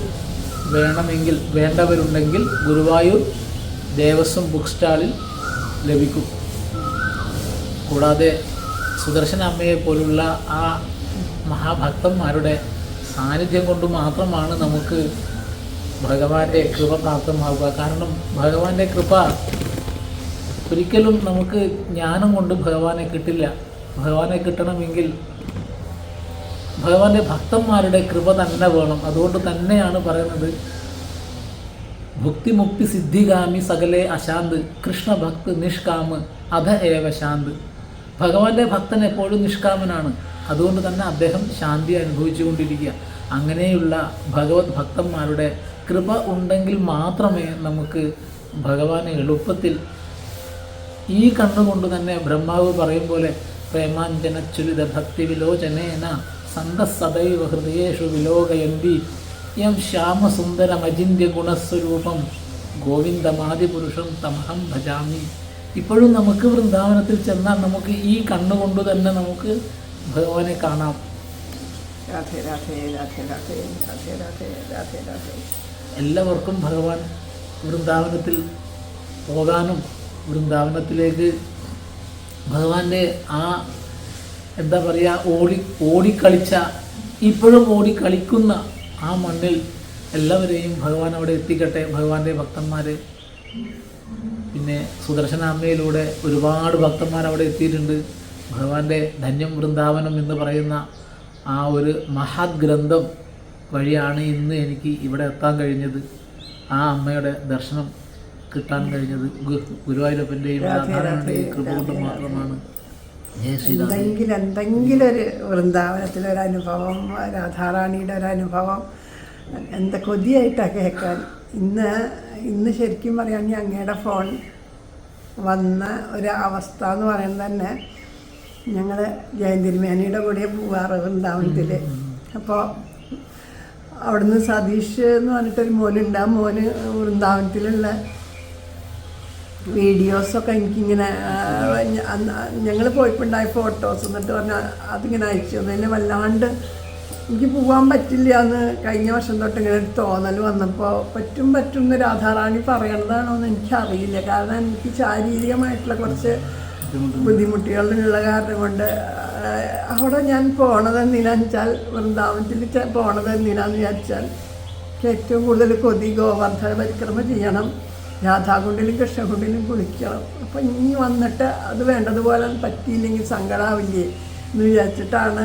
വേണമെങ്കിൽ, വേണ്ടവരുണ്ടെങ്കിൽ ഗുരുവായൂർ ദേവസ്വം ബുക്ക് സ്റ്റാളിൽ ലഭിക്കും. കൂടാതെ സുദർശന അമ്മയെ പോലുള്ള ആ മഹാഭക്തന്മാരുടെ സാന്നിധ്യം കൊണ്ട് മാത്രമാണ് നമുക്ക് ഭഗവാന്റെ കൃപ പ്രാപ്തമാവുക. കാരണം ഭഗവാന്റെ കൃപ ഒരിക്കലും നമുക്ക് ജ്ഞാനം കൊണ്ട് ഭഗവാനെ കിട്ടില്ല. ഭഗവാനെ കിട്ടണമെങ്കിൽ ഭഗവാന്റെ ഭക്തന്മാരുടെ കൃപ തന്നെ വേണം. അതുകൊണ്ട് തന്നെയാണ് പറയുന്നത്, ഭുക്തിമുക്തി സിദ്ധിഗാമി സകലേ അശാന്ത് കൃഷ്ണഭക്ത് നിഷ്കാമ് അധ ഏവ ശാന്ത്. ഭഗവാന്റെ ഭക്തൻ എപ്പോഴും നിഷ്കാമനാണ്. അതുകൊണ്ട് തന്നെ അദ്ദേഹം ശാന്തി അനുഭവിച്ചു കൊണ്ടിരിക്കുക. അങ്ങനെയുള്ള ഭഗവത് ഭക്തന്മാരുടെ കൃപ ഉണ്ടെങ്കിൽ മാത്രമേ നമുക്ക് ഭഗവാനെ എളുപ്പത്തിൽ ഈ കണ്ണുകൊണ്ട് തന്നെ ബ്രഹ്മാവ് പറയും പോലെ പ്രേമാഞ്ജനച്ചുലിത ഭക്തി വിലോചനേന സന്ത സദൈവ ഹൃദയേഷു വിലോകയന്തി യം ശ്യാമസുന്ദരമചിന്യ ഗുണസ്വരൂപം ഗോവിന്ദമാദിപുരുഷം തമഹം ഭജാമി. ഇപ്പോഴും നമുക്ക് വൃന്ദാവനത്തിൽ ചെന്നാൽ നമുക്ക് ഈ കണ്ണുകൊണ്ട് തന്നെ നമുക്ക് ഭഗവാനെ കാണാം. രാധേ രാധേ രാധേ രാധേ രാധേ രാധേ രാധേ രാധേ. എല്ലാവർക്കും ഭഗവാൻ വൃന്ദാവനത്തിൽ പോകാനും വൃന്ദാവനത്തിലേക്ക് ഭഗവാന്റെ ആ എന്താ പറയുക, ഓടിക്കളിച്ച, ഇപ്പോഴും ഓടിക്കളിക്കുന്ന ആ മണ്ണിൽ എല്ലാവരെയും ഭഗവാൻ അവിടെ എത്തിക്കട്ടെ. ഭഗവാന്റെ ഭക്തന്മാർ, പിന്നെ സുദർശന അമ്മയിലൂടെ ഒരുപാട് ഭക്തന്മാർ അവിടെ എത്തിയിട്ടുണ്ട്. ഭഗവാന്റെ ധന്യം വൃന്ദാവനം എന്ന് പറയുന്ന ആ ഒരു മഹത് ഗ്രന്ഥം വഴിയാണ് ഇന്ന് എനിക്ക് ഇവിടെ എത്താൻ കഴിഞ്ഞത്. ആ അമ്മയുടെ ദർശനം കിട്ടാൻ കഴിഞ്ഞത് ഗുരുവായൂരപ്പൻ്റെയും രാധാറാണിയുടെയും കൃപ കൊണ്ട് മാത്രമാണ്. എന്തെങ്കിലും ഒരു വൃന്ദാവനത്തിലൊരനുഭവം, രാധാറാണിയുടെ ഒരനുഭവം എന്താ കൊതിയായിട്ടാണ് കേൾക്കാൻ. ഇന്ന് ശരിക്കും പറയുകയാണെങ്കിൽ അങ്ങയുടെ ഫോൺ വന്ന ഒരു അവസ്ഥ എന്ന് പറയുന്നത് തന്നെ, ഞങ്ങൾ ജയന്തിരിമേനയുടെ കൂടെ പോവാറ് വൃന്ദാവനത്തിൽ. അപ്പോൾ അവിടുന്ന് സതീഷ് എന്ന് പറഞ്ഞിട്ടൊരു മോനുണ്ട്. ആ മോന് വൃന്ദാവനത്തിലുള്ള വീഡിയോസൊക്കെ എനിക്കിങ്ങനെ ഞങ്ങൾ പോയപ്പോണ്ടായ ഫോട്ടോസ് എന്നിട്ട് പറഞ്ഞാൽ അതിങ്ങനെ അയച്ചു തന്നു. എന്നെ വല്ലാണ്ട് എനിക്ക് പോകാൻ പറ്റില്ല എന്ന് കഴിഞ്ഞ വർഷം തൊട്ട് ഇങ്ങനെ ഒരു തോന്നൽ വന്നപ്പോൾ പറ്റും എന്ന് രാധാറാണി പറയണതാണോ എന്ന് എനിക്കറിയില്ല. കാരണം എനിക്ക് ശാരീരികമായിട്ടുള്ള കുറച്ച് ബുദ്ധിമുട്ടുകളുള്ള കാരണം കൊണ്ട് അവിടെ ഞാൻ പോണത് എന്തിനാന്ന് വെച്ചാൽ, വൃന്ദാവനത്തിൽ പോണത് എന്തിനാന്ന് വിചാരിച്ചാൽ, എനിക്ക് ഏറ്റവും കൂടുതൽ കൊതി ഗോവർദ്ധന പരിക്രമ ചെയ്യണം. രാധാകുണ്ടിലും കൃഷ്ണകുണ്ടിലും കുളിക്കണം. അപ്പം ഇനി വന്നിട്ട് അത് വേണ്ടതുപോലെ പറ്റിയില്ലെങ്കിൽ സങ്കടമാവില്ലേ എന്ന് വിചാരിച്ചിട്ടാണ്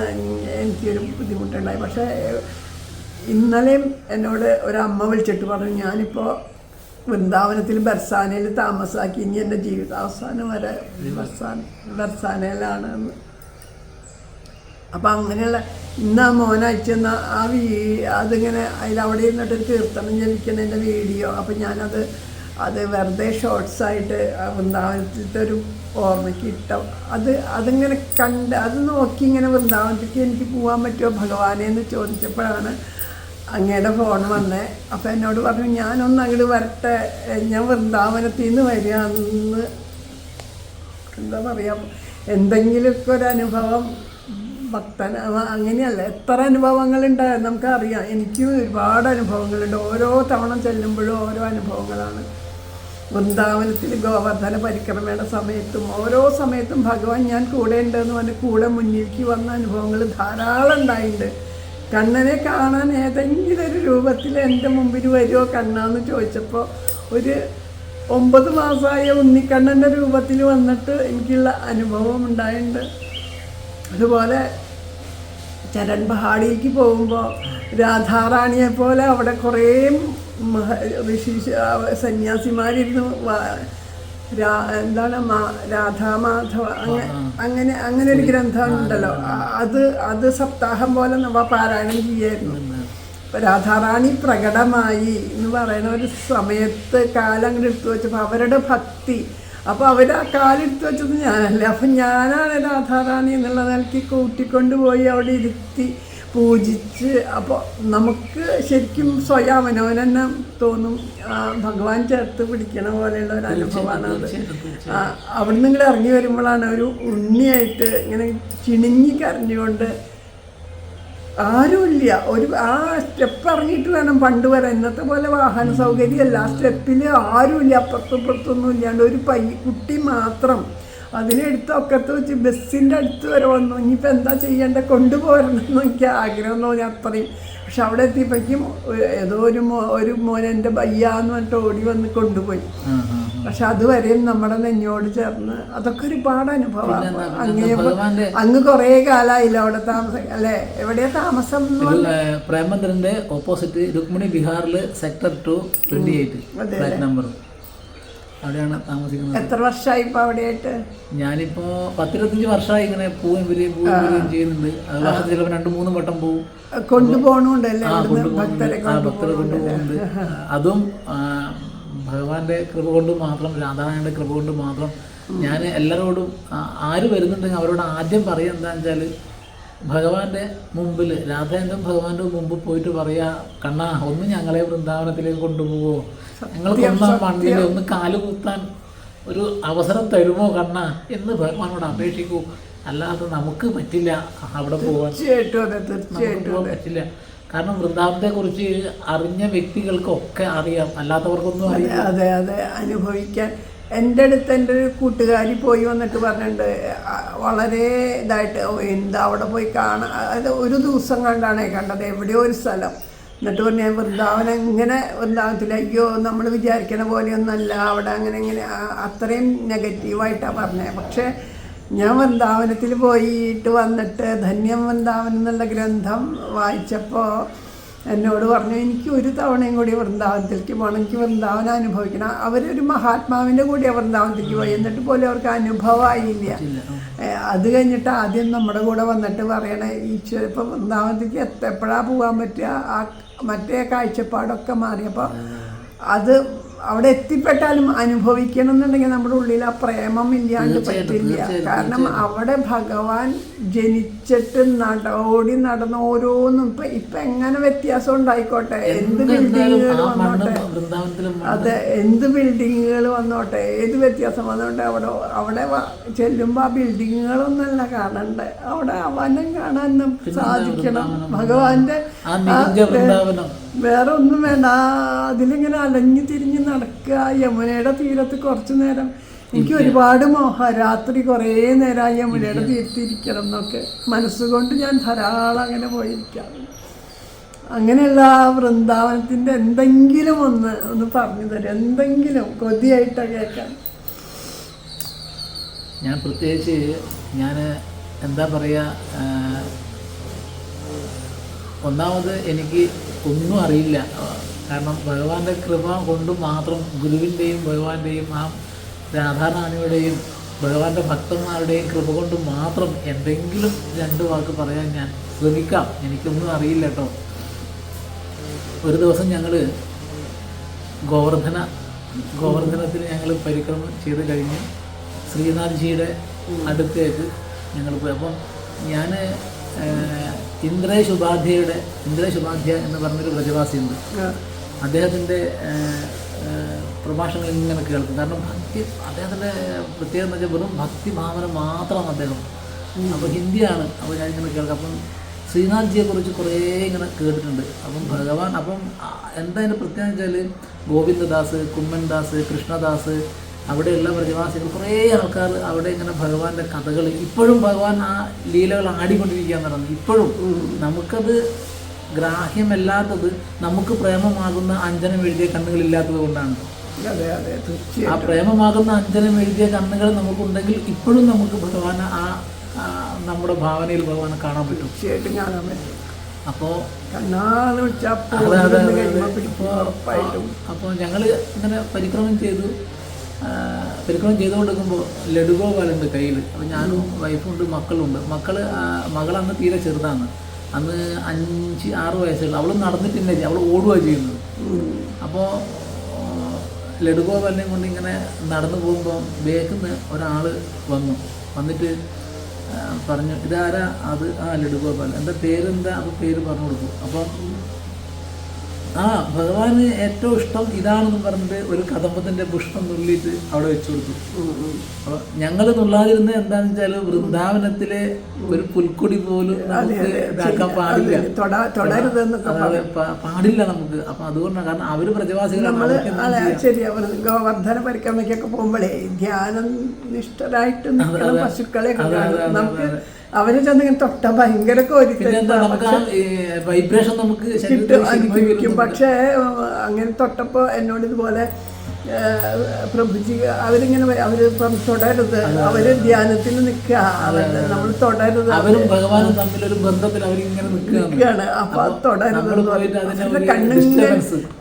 എനിക്കൊരു ബുദ്ധിമുട്ടുണ്ടായി. പക്ഷേ ഇന്നലെയും എന്നോട് ഒരമ്മ വിളിച്ചിട്ട് പറഞ്ഞു, ഞാനിപ്പോൾ വൃന്ദാവനത്തിൽ ബർസാനയിൽ താമസാക്കി, ഇനി എൻ്റെ ജീവിതാവസാനം വരെ ബർസാനയിലാണ് എന്ന്. അപ്പം അങ്ങനെയുള്ള ഇന്ന് മോൻ അയച്ചെന്ന അതിങ്ങനെ അതിലവിടെ ഇരുന്നിട്ടൊരു കീർത്തനം ജനിക്കുന്നതിൻ്റെ വീഡിയോ. അപ്പം ഞാനത് വെറുതെ ഷോർട്സായിട്ട് വൃന്ദാവനത്തിലത്തെ ഒരു ഓർമ്മയ്ക്ക് അതിങ്ങനെ കണ്ട് അത് നോക്കി ഇങ്ങനെ വൃന്ദാവനത്തേക്ക് എനിക്ക് പോകാൻ പറ്റുമോ ഭഗവാനെ എന്ന് ചോദിച്ചപ്പോഴാണ് അങ്ങയുടെ ഫോൺ വന്നേ. അപ്പം എന്നോട് പറഞ്ഞു, ഞാനൊന്ന് അങ്ങോട്ട് വരട്ടെ, ഞാൻ വൃന്ദാവനത്തിൽ നിന്ന് വരികയെന്ന്. എന്താ പറയുക, എന്തെങ്കിലുമൊക്കെ ഒരു അനുഭവം അങ്ങനെയല്ല, എത്ര അനുഭവങ്ങളുണ്ട് നമുക്കറിയാം. എനിക്കും ഒരുപാട് അനുഭവങ്ങളുണ്ട്. ഓരോ തവണ ചെല്ലുമ്പോഴും ഓരോ അനുഭവങ്ങളാണ്. വൃന്ദാവനത്തിൽ ഗോവർദ്ധന പരിക്രമയുടെ സമയത്തും ഓരോ സമയത്തും ഭഗവാൻ ഞാൻ കൂടെ ഉണ്ടെന്ന് പറഞ്ഞ് കൂടെ മുന്നിലേക്ക് വന്ന അനുഭവങ്ങൾ ധാരാളം ഉണ്ടായിട്ടുണ്ട്. കണ്ണനെ കാണാൻ ഏതെങ്കിലും ഒരു രൂപത്തിൽ എൻ്റെ മുമ്പിൽ വരുമോ കണ്ണാന്ന് ചോദിച്ചപ്പോൾ ഒരു 9 മാസമായ ഉണ്ണിക്കണ്ണൻ്റെ രൂപത്തിൽ വന്നിട്ട് എനിക്കുള്ള അനുഭവം ഉണ്ടായിട്ടുണ്ട്. അതുപോലെ ചരൺ പഹാടിയിലേക്ക് പോകുമ്പോൾ രാധാറാണിയെ പോലെ അവിടെ കുറേ സന്യാസിമാരിരുന്ന് എന്താണ് രാധാമാധവ അങ്ങനെ ഒരു ഗ്രന്ഥം ഉണ്ടല്ലോ, അത് സപ്താഹം പോലെ പാരായണം ചെയ്യായിരുന്നു. ഇപ്പം രാധാറാണി പ്രകടമായി എന്ന് പറയുന്ന ഒരു സമയത്ത് കാലം അങ്ങോട്ട് എടുത്തു വെച്ചപ്പോൾ അവരുടെ ഭക്തി, അപ്പോൾ അവർ ആ കാലെടുത്ത് വെച്ചത് ഞാനല്ലേ. അപ്പം ഞാനാണ് രാധാറാണി എന്നുള്ള നിലയ്ക്ക് കൂട്ടിക്കൊണ്ടുപോയി അവിടെ ഇരുത്തി പൂജിച്ച്. അപ്പോൾ നമുക്ക് ശരിക്കും സ്വയം അവനവൻ തന്നെ തോന്നും, ഭഗവാൻ ചേർത്ത് പിടിക്കണ പോലെയുള്ള ഒരു അനുഭവമാണ് അത്. അവിടെ നിന്ന് ഇങ്ങനെ ഇറങ്ങി വരുമ്പോഴാണ് ഒരു ഉണ്ണിയായിട്ട് ഇങ്ങനെ ചിണിങ്ങി കരഞ്ഞുകൊണ്ട്, ആരുമില്ല, ആ സ്റ്റെപ്പ് ഇറങ്ങിയിട്ട് വേണം പണ്ട് വരാൻ. ഇന്നത്തെ പോലെ വാഹന സൗകര്യമല്ല, ആ സ്റ്റെപ്പിൽ ആരുമില്ല, അപ്പുറത്തും ഇപ്പുറത്തൊന്നും ഇല്ലാണ്ട് ഒരു കുട്ടി മാത്രം. അതിനെടുത്ത് ഒക്കത്ത് വെച്ച് ബസ്സിൻ്റെ അടുത്ത് വരെ വന്നു. ഇനിയിപ്പോൾ എന്താ ചെയ്യേണ്ടത്, കൊണ്ടുപോരണമെന്ന് എനിക്ക് ആഗ്രഹം തോന്നി അത്രയും. പക്ഷെ അവിടെ എത്തിയപ്പോഴേക്കും ഏതോ ഒരു മോൻ എൻ്റെ ബയ്യാന്ന് പറഞ്ഞിട്ട് ഓടി വന്ന് കൊണ്ടുപോയി. പക്ഷെ അതുവരെയും നമ്മുടെ നെഞ്ഞോട് ചേർന്ന് അതൊക്കെ ഒരുപാട് അനുഭവമാണ്. അങ്ങ് കുറേ കാലമായില്ല അവിടെ താമസം അല്ലേ? എവിടെയാ താമസം? പ്രേമചന്ദ്രന്റെ ഓപ്പോസിറ്റ് രുക്മിണി ബിഹാറിൽ സെക്ടർ 228 നമ്പർ, അവിടെയാണ് താമസിക്കുന്നത്. എത്ര വർഷമായി ഇപ്പൊ അവിടെയായിട്ട്? ഞാനിപ്പോ 10-25 വർഷമായി ഇങ്ങനെ പൂവും വരികയും ചെയ്യുന്നുണ്ട്. വർഷത്തിൽ ചിലപ്പോൾ 2-3 വട്ടം പോവും. കൊണ്ടുപോകണുണ്ടല്ലേ ഭക്തരെ കൊണ്ടുപോകുന്നുണ്ട്. അതും ഭഗവാന്റെ കൃപ കൊണ്ട് മാത്രം, രാധാറാണിയുടെ കൃപ കൊണ്ട് മാത്രം. ഞാൻ എല്ലാവരോടും ആര് വരുന്നുണ്ടെങ്കിൽ അവരോട് ആദ്യം പറയുക എന്താണെന്ന് വെച്ചാൽ, ഭഗവാന്റെ മുമ്പിൽ, രാധേന്ദ്രൻ ഭഗവാന്റെ മുമ്പ് പോയിട്ട് പറയാ, കണ്ണാ ഒന്ന് ഞങ്ങളെ വൃന്ദാവനത്തിലേക്ക് കൊണ്ടുപോകുമോ, ഞങ്ങൾക്ക് ഒന്നാം മണ്ണിൽ ഒന്ന് കാലുകുത്താൻ ഒരു അവസരം തരുമോ കണ്ണാ എന്ന് ഭഗവാനോട് അപേക്ഷിക്കൂ. അല്ലാതെ നമുക്ക് പറ്റില്ല അവിടെ പോകാൻ, പറ്റില്ല. കാരണം വൃന്ദാവനത്തെ കുറിച്ച് അറിഞ്ഞ വ്യക്തികൾക്കൊക്കെ അറിയാം, അല്ലാത്തവർക്കൊന്നും അറിയാം. അതെ അതെ, അനുഭവിക്കാൻ. എൻ്റെ അടുത്ത് എൻ്റെ ഒരു കൂട്ടുകാരി പോയി വന്നിട്ട് പറഞ്ഞിട്ടുണ്ട്, വളരെ ഇതായിട്ട്, എന്താ അവിടെ പോയി കാണാൻ. അത് ഒരു ദിവസം കണ്ടത്, എവിടെയോ ഒരു സ്ഥലം. എന്നിട്ട് പറഞ്ഞാൽ വൃന്ദാവനം ഇങ്ങനെ, വൃന്ദാവനത്തിൽ അയ്യോ നമ്മൾ വിചാരിക്കണ പോലെയൊന്നല്ല അവിടെ, അങ്ങനെ അത്രയും നെഗറ്റീവായിട്ടാണ് പറഞ്ഞത്. പക്ഷേ ഞാൻ വൃന്ദാവനത്തിൽ പോയിട്ട് വന്നിട്ട് ധന്യം വൃന്ദാവനം എന്നുള്ള ഗ്രന്ഥം വായിച്ചപ്പോൾ എന്നോട് പറഞ്ഞു, എനിക്ക് ഒരു തവണയും കൂടി വൃന്ദാവനത്തിലേക്ക് പോകണം, എനിക്ക് വൃന്ദാവനം അനുഭവിക്കണം. അവരൊരു മഹാത്മാവിൻ്റെ കൂടിയാണ് വൃന്ദാവനത്തിലേക്ക് പോയി, എന്നിട്ട് പോലും അവർക്ക് അനുഭവമായില്ല. അത് കഴിഞ്ഞിട്ട് ആദ്യം നമ്മുടെ കൂടെ വന്നിട്ട് പറയണേ, ഈശ്വര ഇപ്പം വൃന്ദാവനത്തിലേക്ക് എപ്പോഴാണ് പോകാൻ പറ്റുക, ആ മറ്റേ കാഴ്ചപ്പാടൊക്കെ മാറിയപ്പോൾ അത് അവിടെ എത്തിപ്പെട്ടാലും അനുഭവിക്കണം എന്നുണ്ടെങ്കിൽ നമ്മുടെ ഉള്ളിൽ ആ പ്രേമം ഇല്ലാണ്ട് പറ്റില്ല. കാരണം അവിടെ ഭഗവാൻ ജനിച്ചിട്ട് ഓടി നടന്ന ഓരോന്നും ഇപ്പൊ എങ്ങനെ വ്യത്യാസം ഉണ്ടായിക്കോട്ടെ, എന്ത് ബിൽഡിങ്ങുകൾ വന്നോട്ടെ, അതെ, എന്ത് ബിൽഡിങ്ങുകൾ വന്നോട്ടെ, ഏത് വ്യത്യാസം വന്നോട്ടെ, അവിടെ ചെല്ലുമ്പോൾ ആ ബിൽഡിങ്ങുകളൊന്നല്ല കാണണ്ടേ, അവിടെ വനം കാണാൻ സാധിക്കണം. ഭഗവാന്റെ വേറെ ഒന്നും വേണ്ട, അതിലിങ്ങനെ അലഞ്ഞു തിരിഞ്ഞ് നടക്കുക, യമുനയുടെ തീരത്ത് കുറച്ചു നേരം. എനിക്ക് ഒരുപാട് മോഹം, രാത്രി കുറേ നേരം യമുനയുടെ തീരത്തിരിക്കണം എന്നൊക്കെ മനസ്സുകൊണ്ട് ഞാൻ ധാരാളം അങ്ങനെ പോയിരിക്കാറുണ്ട്. അങ്ങനെയുള്ള ആ വൃന്ദാവനത്തിൻ്റെ എന്തെങ്കിലും ഒന്ന് പറഞ്ഞു തരും, എന്തെങ്കിലും കൊതിയായിട്ടാണ് കേൾക്കാൻ. ഞാൻ പ്രത്യേകിച്ച് എന്താ പറയുക, ഒന്നാമത് എനിക്ക് ഒന്നും അറിയില്ല. കാരണം ഭഗവാന്റെ കൃപ കൊണ്ട് മാത്രം, ഗുരുവിൻ്റെയും ഭഗവാന്റെയും ആ രാധാറാണിയുടെയും ഭഗവാന്റെ ഭക്തന്മാരുടെയും കൃപ കൊണ്ട് മാത്രം എന്തെങ്കിലും 2 വാക്ക് പറയാൻ ഞാൻ ശ്രമിക്കാം. എനിക്കൊന്നും അറിയില്ല കേട്ടോ. ഒരു ദിവസം ഞങ്ങൾ ഗോവർദ്ധനത്തിൽ ഞങ്ങൾ പരിക്രമം ചെയ്ത് കഴിഞ്ഞ് ശ്രീനാഥ്ജിയുടെ അടുത്തേക്ക് ഞങ്ങൾ പോയി. അപ്പം ഞാൻ ഇന്ദ്രേഷ് ഉപാധ്യായ എന്ന് പറഞ്ഞൊരു വ്രജവാസിയുണ്ട്. അദ്ദേഹത്തിൻ്റെ പ്രഭാഷണങ്ങൾ ഇങ്ങനെ കേൾക്കും. കാരണം അദ്ദേഹത്തിൻ്റെ പ്രത്യേകത എന്ന് വെച്ചാൽ വെറും ഭക്തിഭാവന മാത്രമാണ് അദ്ദേഹം. അപ്പോൾ ഹിന്ദിയാണ്. അപ്പോൾ ഞാനിങ്ങനെ കേൾക്കാം. അപ്പം ശ്രീനാഥ്ജിയെക്കുറിച്ച് കുറേ ഇങ്ങനെ കേട്ടിട്ടുണ്ട്. അപ്പം എന്താ അതിൻ്റെ പ്രത്യേകത വെച്ചാൽ ഗോവിന്ദദാസ്, കുമ്മൻദാസ്, കൃഷ്ണദാസ്, അവിടെയുള്ള വ്രജവാസികൾ കുറേ ആൾക്കാർ അവിടെ ഇങ്ങനെ ഭഗവാന്റെ കഥകൾ, ഇപ്പോഴും ഭഗവാൻ ആ ലീലകൾ ആടിക്കൊണ്ടിരിക്കുക എന്നുള്ളത് ഇപ്പോഴും നമുക്കത് ഗ്രാഹ്യമല്ലാത്തത്, നമുക്ക് പ്രേമമാകുന്ന അഞ്ജനം എഴുതിയ കണ്ണുകളില്ലാത്തത് കൊണ്ടാണ്. ആ പ്രേമമാകുന്ന അഞ്ജനം എഴുതിയ കണ്ണുകൾ നമുക്കുണ്ടെങ്കിൽ ഇപ്പോഴും നമുക്ക് ഭഗവാൻ നമ്മുടെ ഭാവനയിൽ ഭഗവാനെ കാണാൻ പറ്റും. അപ്പോൾ ഞങ്ങൾ ഇങ്ങനെ പരിക്രമം ചെയ്തുകൊണ്ടിരിക്കുമ്പോൾ ലഡുഗോപാലുണ്ട് കയ്യിൽ. അപ്പോൾ ഞാനും വൈഫുണ്ട്, മക്കളുണ്ട്. മകളന്ന് തീരെ ചെറുതാണ്, അന്ന് 5-6 വയസ്സുള്ള. അവൾ നടന്നിട്ടില്ല, അവൾ ഓടുകയാണ് ചെയ്യുന്നത്. അപ്പോൾ ലഡുഗോപാലിനെയും കൊണ്ട് ഇങ്ങനെ നടന്നു പോകുമ്പോൾ ബാക്കിൽ നിന്ന് ഒരാൾ വന്നിട്ട് പറഞ്ഞു, ഇതാരാ? അത് ലഡുഗോപാൽ. എന്താ പേരെന്താ? അപ്പോൾ പേര് പറഞ്ഞു കൊടുക്കും. അപ്പം ഭഗവാന് ഏറ്റവും ഇഷ്ടം ഇതാണെന്ന് പറഞ്ഞിട്ട് ഒരു കദംബത്തിൻ്റെ പുഷ്പം നുള്ളിയിട്ട് അവിടെ വെച്ചു കൊടുത്തു. അപ്പോൾ ഞങ്ങൾ നുള്ളാതിരുന്നത് എന്താണെന്ന് വെച്ചാൽ വൃന്ദാവനത്തിലെ ഒരു പുൽക്കൊടി പോലും നമുക്ക് ഇതാക്കാൻ പാടില്ല നമുക്ക്. അപ്പം അതുകൊണ്ടാണ്, കാരണം അവർ പ്രജവാസികളാണ്. ശരിയാ, ഗോവർദ്ധന പരിക്രമയ്ക്കൊക്കെ പോകുമ്പോഴേ ധ്യാനം നിഷ്ഠരായിട്ട് പശുക്കളെ നമുക്ക് അവര് ചെന്നിങ്ങനെ തൊട്ട ഭയങ്കര വൈബ്രേഷൻ നമുക്ക് അനുഭവിക്കും. പക്ഷേ അങ്ങനെ തൊട്ടപ്പോ എന്നോട് ഇതുപോലെ പ്രഭുജി അവരിങ്ങനെ അവര് തുടരുത്, അവര് ധ്യാനത്തിൽ നിൽക്കുക, നമ്മൾ തുടരുത്, അവരും ഭഗവാനും തമ്മിലൊരു ബന്ധത്തിൽ അവരിങ്ങനെ നിൽക്കുകയാണ്. അപ്പൊ തുടരുത്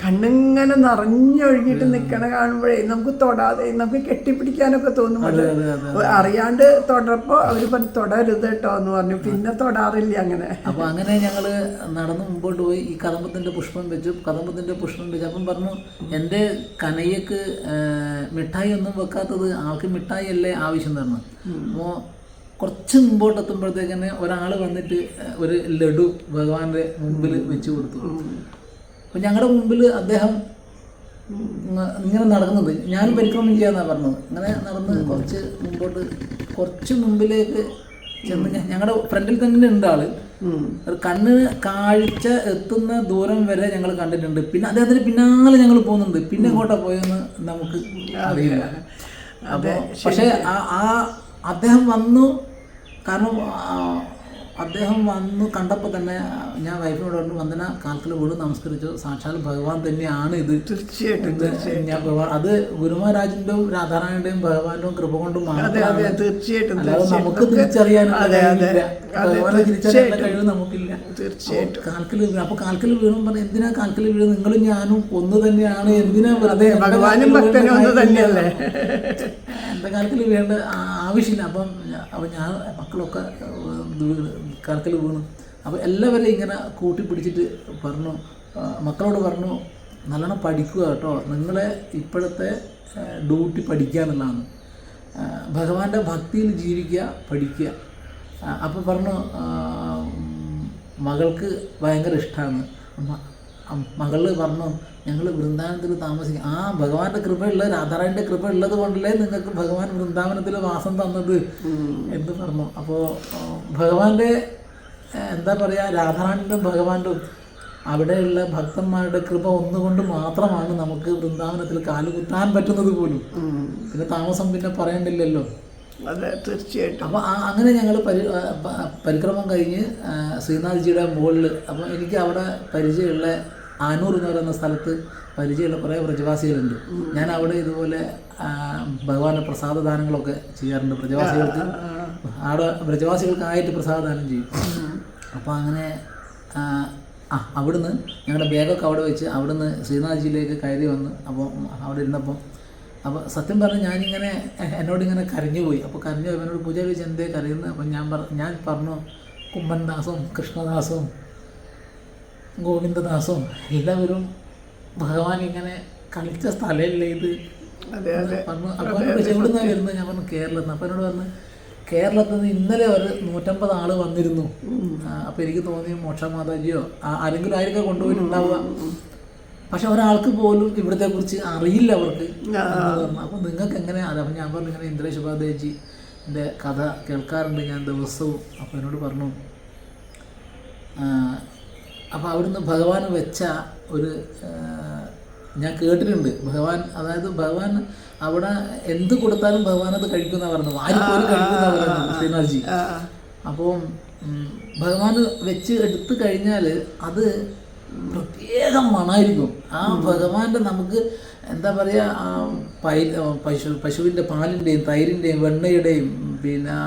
കണ്ണിങ്ങനെ നിറഞ്ഞൊഴുകിയിട്ട് നിൽക്കണ കാണുമ്പോഴേ നമുക്ക് തൊടാതെ നമുക്ക് കെട്ടിപ്പിടിക്കാനൊക്കെ തോന്നും. അറിയാണ്ട് തൊടപ്പോ അവര് പറഞ്ഞു തുടരുത് കേട്ടോ എന്ന് പറഞ്ഞു. പിന്നെ തൊടാറില്ല അങ്ങനെ. അപ്പൊ അങ്ങനെ ഞങ്ങള് നടന്ന് മുമ്പോട്ട് പോയി. ഈ കദംബത്തിന്റെ പുഷ്പം വെച്ചു. അപ്പം പറഞ്ഞു, എൻ്റെ കനയ്യക്ക് മിഠായി ഒന്നും വെക്കാത്തത്, ആൾക്ക് മിഠായി അല്ലേ ആവശ്യം തരണം. അപ്പോൾ കുറച്ച് മുമ്പോട്ടെത്തുമ്പോഴത്തേക്കന്നെ ഒരാൾ വന്നിട്ട് ഒരു ലഡു ഭഗവാന്റെ മുമ്പിൽ വെച്ച് കൊടുത്തു. അപ്പോൾ ഞങ്ങളുടെ മുമ്പിൽ അദ്ദേഹം ഇങ്ങനെ നടക്കുന്നത്, ഞാനും പരിക്രമം ചെയ്യാന്നാണ് പറഞ്ഞത്. ഇങ്ങനെ നടന്ന് കുറച്ച് മുമ്പിലേക്ക് ചെന്ന് ഞങ്ങളുടെ ഫ്രണ്ടിൽ തന്നെ ഉണ്ട് ആള്. കണ്ണ് കാഴ്ച എത്തുന്ന ദൂരം വരെ ഞങ്ങൾ കണ്ടിട്ടുണ്ട്. പിന്നെ അദ്ദേഹത്തിന് പിന്നാലെ ഞങ്ങൾ പോകുന്നുണ്ട്. പിന്നെ എങ്ങോട്ടാ പോയെന്ന് നമുക്ക് അറിയില്ല. അപ്പോൾ പക്ഷേ അദ്ദേഹം വന്നു. കാരണം അദ്ദേഹം വന്നു കണ്ടപ്പോൾ തന്നെ ഞാൻ വൈഫിനോട് പറഞ്ഞു, വന്ദന കാൽക്കൽ വീട് നമസ്കരിച്ചു, സാക്ഷാൽ ഭഗവാൻ തന്നെയാണ് ഇത്. തീർച്ചയായിട്ടും ഞാൻ ഭഗവാൻ, അത് ഗുരുമഹാരാജിന്റെയും രാധാറാണിയുടെയും ഭഗവാന്റെയും കൃപ കൊണ്ട് മാത്രമാണ്. തീർച്ചയായിട്ടും അല്ലാതെ നമുക്ക് തിരിച്ചറിയാനുള്ള ഭഗവാനെ തിരിച്ചറിയാനുള്ള കഴിവ് നമുക്കില്ല. തീർച്ചയായിട്ടും കാൽക്കൽ വീണു. അപ്പൊ കാൽക്കൽ വീണു പറഞ്ഞു, എന്തിനാ കാൽക്കൽ വീണ്? നിങ്ങളും ഞാനും ഒന്ന് തന്നെയാണ്, എന്തിനാ വെറുതെ ഭഗവാനും ഭക്തനും ഒന്ന് തന്നെയല്ലേ, എൻ്റെ കാൽക്കൽ വീണ്ട ആവശ്യമില്ല. അപ്പം ഞാൻ മക്കളൊക്കെ കാൽക്കൽ വീണു. അപ്പോൾ എല്ലാവരെയും ഇങ്ങനെ കൂട്ടിപ്പിടിച്ചിട്ട് പറഞ്ഞു, മക്കളോട് പറഞ്ഞു, നല്ലോണം പഠിക്കുക കേട്ടോ, നിങ്ങളെ ഇപ്പോഴത്തെ ഡ്യൂട്ടി പഠിക്കുക എന്നുള്ളതാണ്. ഭഗവാന്റെ ഭക്തിയിൽ ജീവിക്കുക, പഠിക്കുക. അപ്പോൾ പറഞ്ഞു, മകൾക്ക് ഭയങ്കര ഇഷ്ടമാണ്. മകള് പറഞ്ഞു, ഞങ്ങൾ വൃന്ദാവനത്തിൽ താമസിക്കും. ഭഗവാന്റെ കൃപയുള്ള, രാധാറാണിൻ്റെ കൃപ ഉള്ളത് കൊണ്ടല്ലേ നിങ്ങൾക്ക് ഭഗവാൻ വൃന്ദാവനത്തിൽ വാസം തന്നത് എന്ന് പറഞ്ഞു. അപ്പോൾ ഭഗവാന്റെ എന്താ പറയുക, രാധാറാണിൻ്റെ ഭഗവാന്റെ അവിടെയുള്ള ഭക്തന്മാരുടെ കൃപ ഒന്നുകൊണ്ട് മാത്രമാണ് നമുക്ക് വൃന്ദാവനത്തിൽ കാലുകുത്താൻ പറ്റുന്നത് പോലും. പിന്നെ താമസം പിന്നെ പറയണ്ടില്ലല്ലോ. അതെ, തീർച്ചയായിട്ടും. അപ്പോൾ അങ്ങനെ ഞങ്ങൾ പരിക്രമം കഴിഞ്ഞ് ശ്രീനാഥ്ജിയുടെ മുകളിൽ, അപ്പോൾ എനിക്ക് അവിടെ പരിചയമുള്ള ആനൂർ എന്ന് പറയുന്ന സ്ഥലത്ത് പരിചയമുള്ള കുറേ വ്രജവാസികളുണ്ട്. ഞാൻ അവിടെ ഇതുപോലെ ഭഗവാന്റെ പ്രസാദദാനങ്ങളൊക്കെ ചെയ്യാറുണ്ട്. വ്രജവാസികൾക്ക് അവിടെ വ്രജവാസികൾക്കായിട്ട് പ്രസാദദാനം ചെയ്യും. അപ്പോൾ അങ്ങനെ അവിടുന്ന് ഞങ്ങളുടെ ബാഗൊക്കെ അവിടെ വെച്ച് അവിടുന്ന് ശ്രീനാഥ്ജിയിലേക്ക് കയറി വന്ന് അപ്പോൾ അവിടെ ഇരുന്നപ്പം അപ്പോൾ സത്യം പറഞ്ഞാൽ ഞാനിങ്ങനെ എന്നോടിങ്ങനെ കരഞ്ഞുപോയി. അപ്പോൾ കരഞ്ഞു പോയി എന്നോട് പൂജ വെച്ച് എന്തേ കരയുന്നത്. അപ്പം ഞാൻ പറഞ്ഞു കുമ്മൻദാസും കൃഷ്ണദാസും ഗോവിന്ദദാസും എല്ലാവരും ഭഗവാൻ ഇങ്ങനെ കളിച്ച സ്ഥലമല്ലേ ഇത് പറഞ്ഞു. അപ്പോൾ എന്നോട് എവിടുന്നാണ് വരുന്നത്? ഞാൻ പറഞ്ഞു കേരളത്തിൽ നിന്ന്. അപ്പോൾ എന്നോട് പറഞ്ഞു കേരളത്തിൽ നിന്ന് ഇന്നലെ ഒരു 150 ആൾ വന്നിരുന്നു. അപ്പോൾ എനിക്ക് തോന്നി മോക്ഷ മാതാജിയോ ആരെങ്കിലും ആയിരിക്കും കൊണ്ടുപോയിട്ടുണ്ടാവുക. പക്ഷെ ഒരാൾക്ക് പോലും ഇവിടത്തെ കുറിച്ച് അറിയില്ല അവർക്ക് പറഞ്ഞു. അപ്പോൾ നിങ്ങൾക്ക് എങ്ങനെയാണ്? അപ്പം ഞാൻ പറഞ്ഞു ഇങ്ങനെ ഇന്ദ്രേഷ് ഉപാധ്യായജിൻ്റെ കഥ കേൾക്കാറുണ്ട് ഞാൻ ദിവസവും. അപ്പോൾ എന്നോട് പറഞ്ഞു അപ്പോൾ അവിടുന്ന് ഭഗവാൻ വെച്ച ഒരു ഞാൻ കേട്ടിട്ടുണ്ട്. ഭഗവാൻ, അതായത് ഭഗവാൻ അവിടെ എന്ത് കൊടുത്താലും ഭഗവാൻ അത് കഴിക്കുന്ന പറഞ്ഞു, വാരിപ്പോലും കഴിക്കുന്ന പറഞ്ഞു ശ്രീനാഥ്ജി. അപ്പോൾ ഭഗവാൻ വെച്ച് എടുത്തു കഴിഞ്ഞാൽ അത് പ്രത്യേക മണമായിരിക്കും. ആ ഭഗവാന്റെ നമുക്ക് എന്താ പറയുക, പശുവിൻ്റെ പാലിൻ്റെയും തൈരിൻ്റെയും വെണ്ണയുടെയും പിന്നെ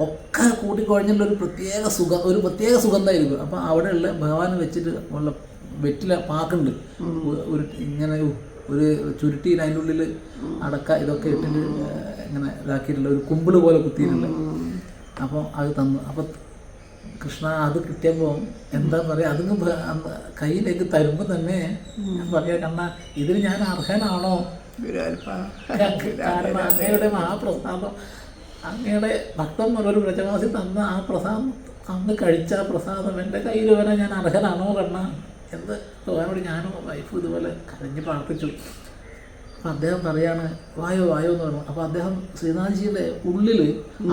ഒക്കെ കൂട്ടിക്കുഴഞ്ഞുള്ള ഒരു പ്രത്യേക സുഗന്ധമായിരിക്കും. അപ്പോൾ അവിടെയുള്ള ഭഗവാൻ വെച്ചിട്ട് ഉള്ള വെറ്റില പാക്കുണ്ട്, ഒരു ഇങ്ങനെ ഒരു ചുരുട്ടിയിൽ അതിൻ്റെ ഉള്ളിൽ അടക്ക ഇതൊക്കെ ഇട്ടിട്ട് ഇങ്ങനെ ഇതാക്കിയിട്ടുള്ള ഒരു കുമ്പിള് പോലെ കുത്തിയിട്ടുണ്ട്. അപ്പോൾ അത് തന്നു. അപ്പോൾ കൃഷ്ണ അത് കിട്ടിയപ്പോൾ എന്താ പറയുക, അതിന് കയ്യിലേക്ക് തരുമ്പോൾ തന്നെ ഞാൻ പറയാ കണ്ണ ഇതിന് ഞാൻ അർഹനാണോ? കാരണം അങ്ങയുടെ മഹാപ്രസാദം, അങ്ങയുടെ ഭക്തന്മാരൊരു വ്രജവാസി തന്ന ആ പ്രസാദം, അന്ന് കഴിച്ച ആ പ്രസാദം എൻ്റെ കയ്യിൽ വരാൻ ഞാൻ അർഹനാണോ കണ്ണ എന്ന് ഭഗവാനോട് ഞാനും വൈഫ് ഇതുപോലെ കരഞ്ഞ് പ്രാർത്ഥിച്ചു. അപ്പം അദ്ദേഹം പറയാണ് വായോ വായോ എന്ന് പറഞ്ഞു. അപ്പോൾ അദ്ദേഹം ശ്രീനാഥ്ജിയുടെ ഉള്ളിൽ,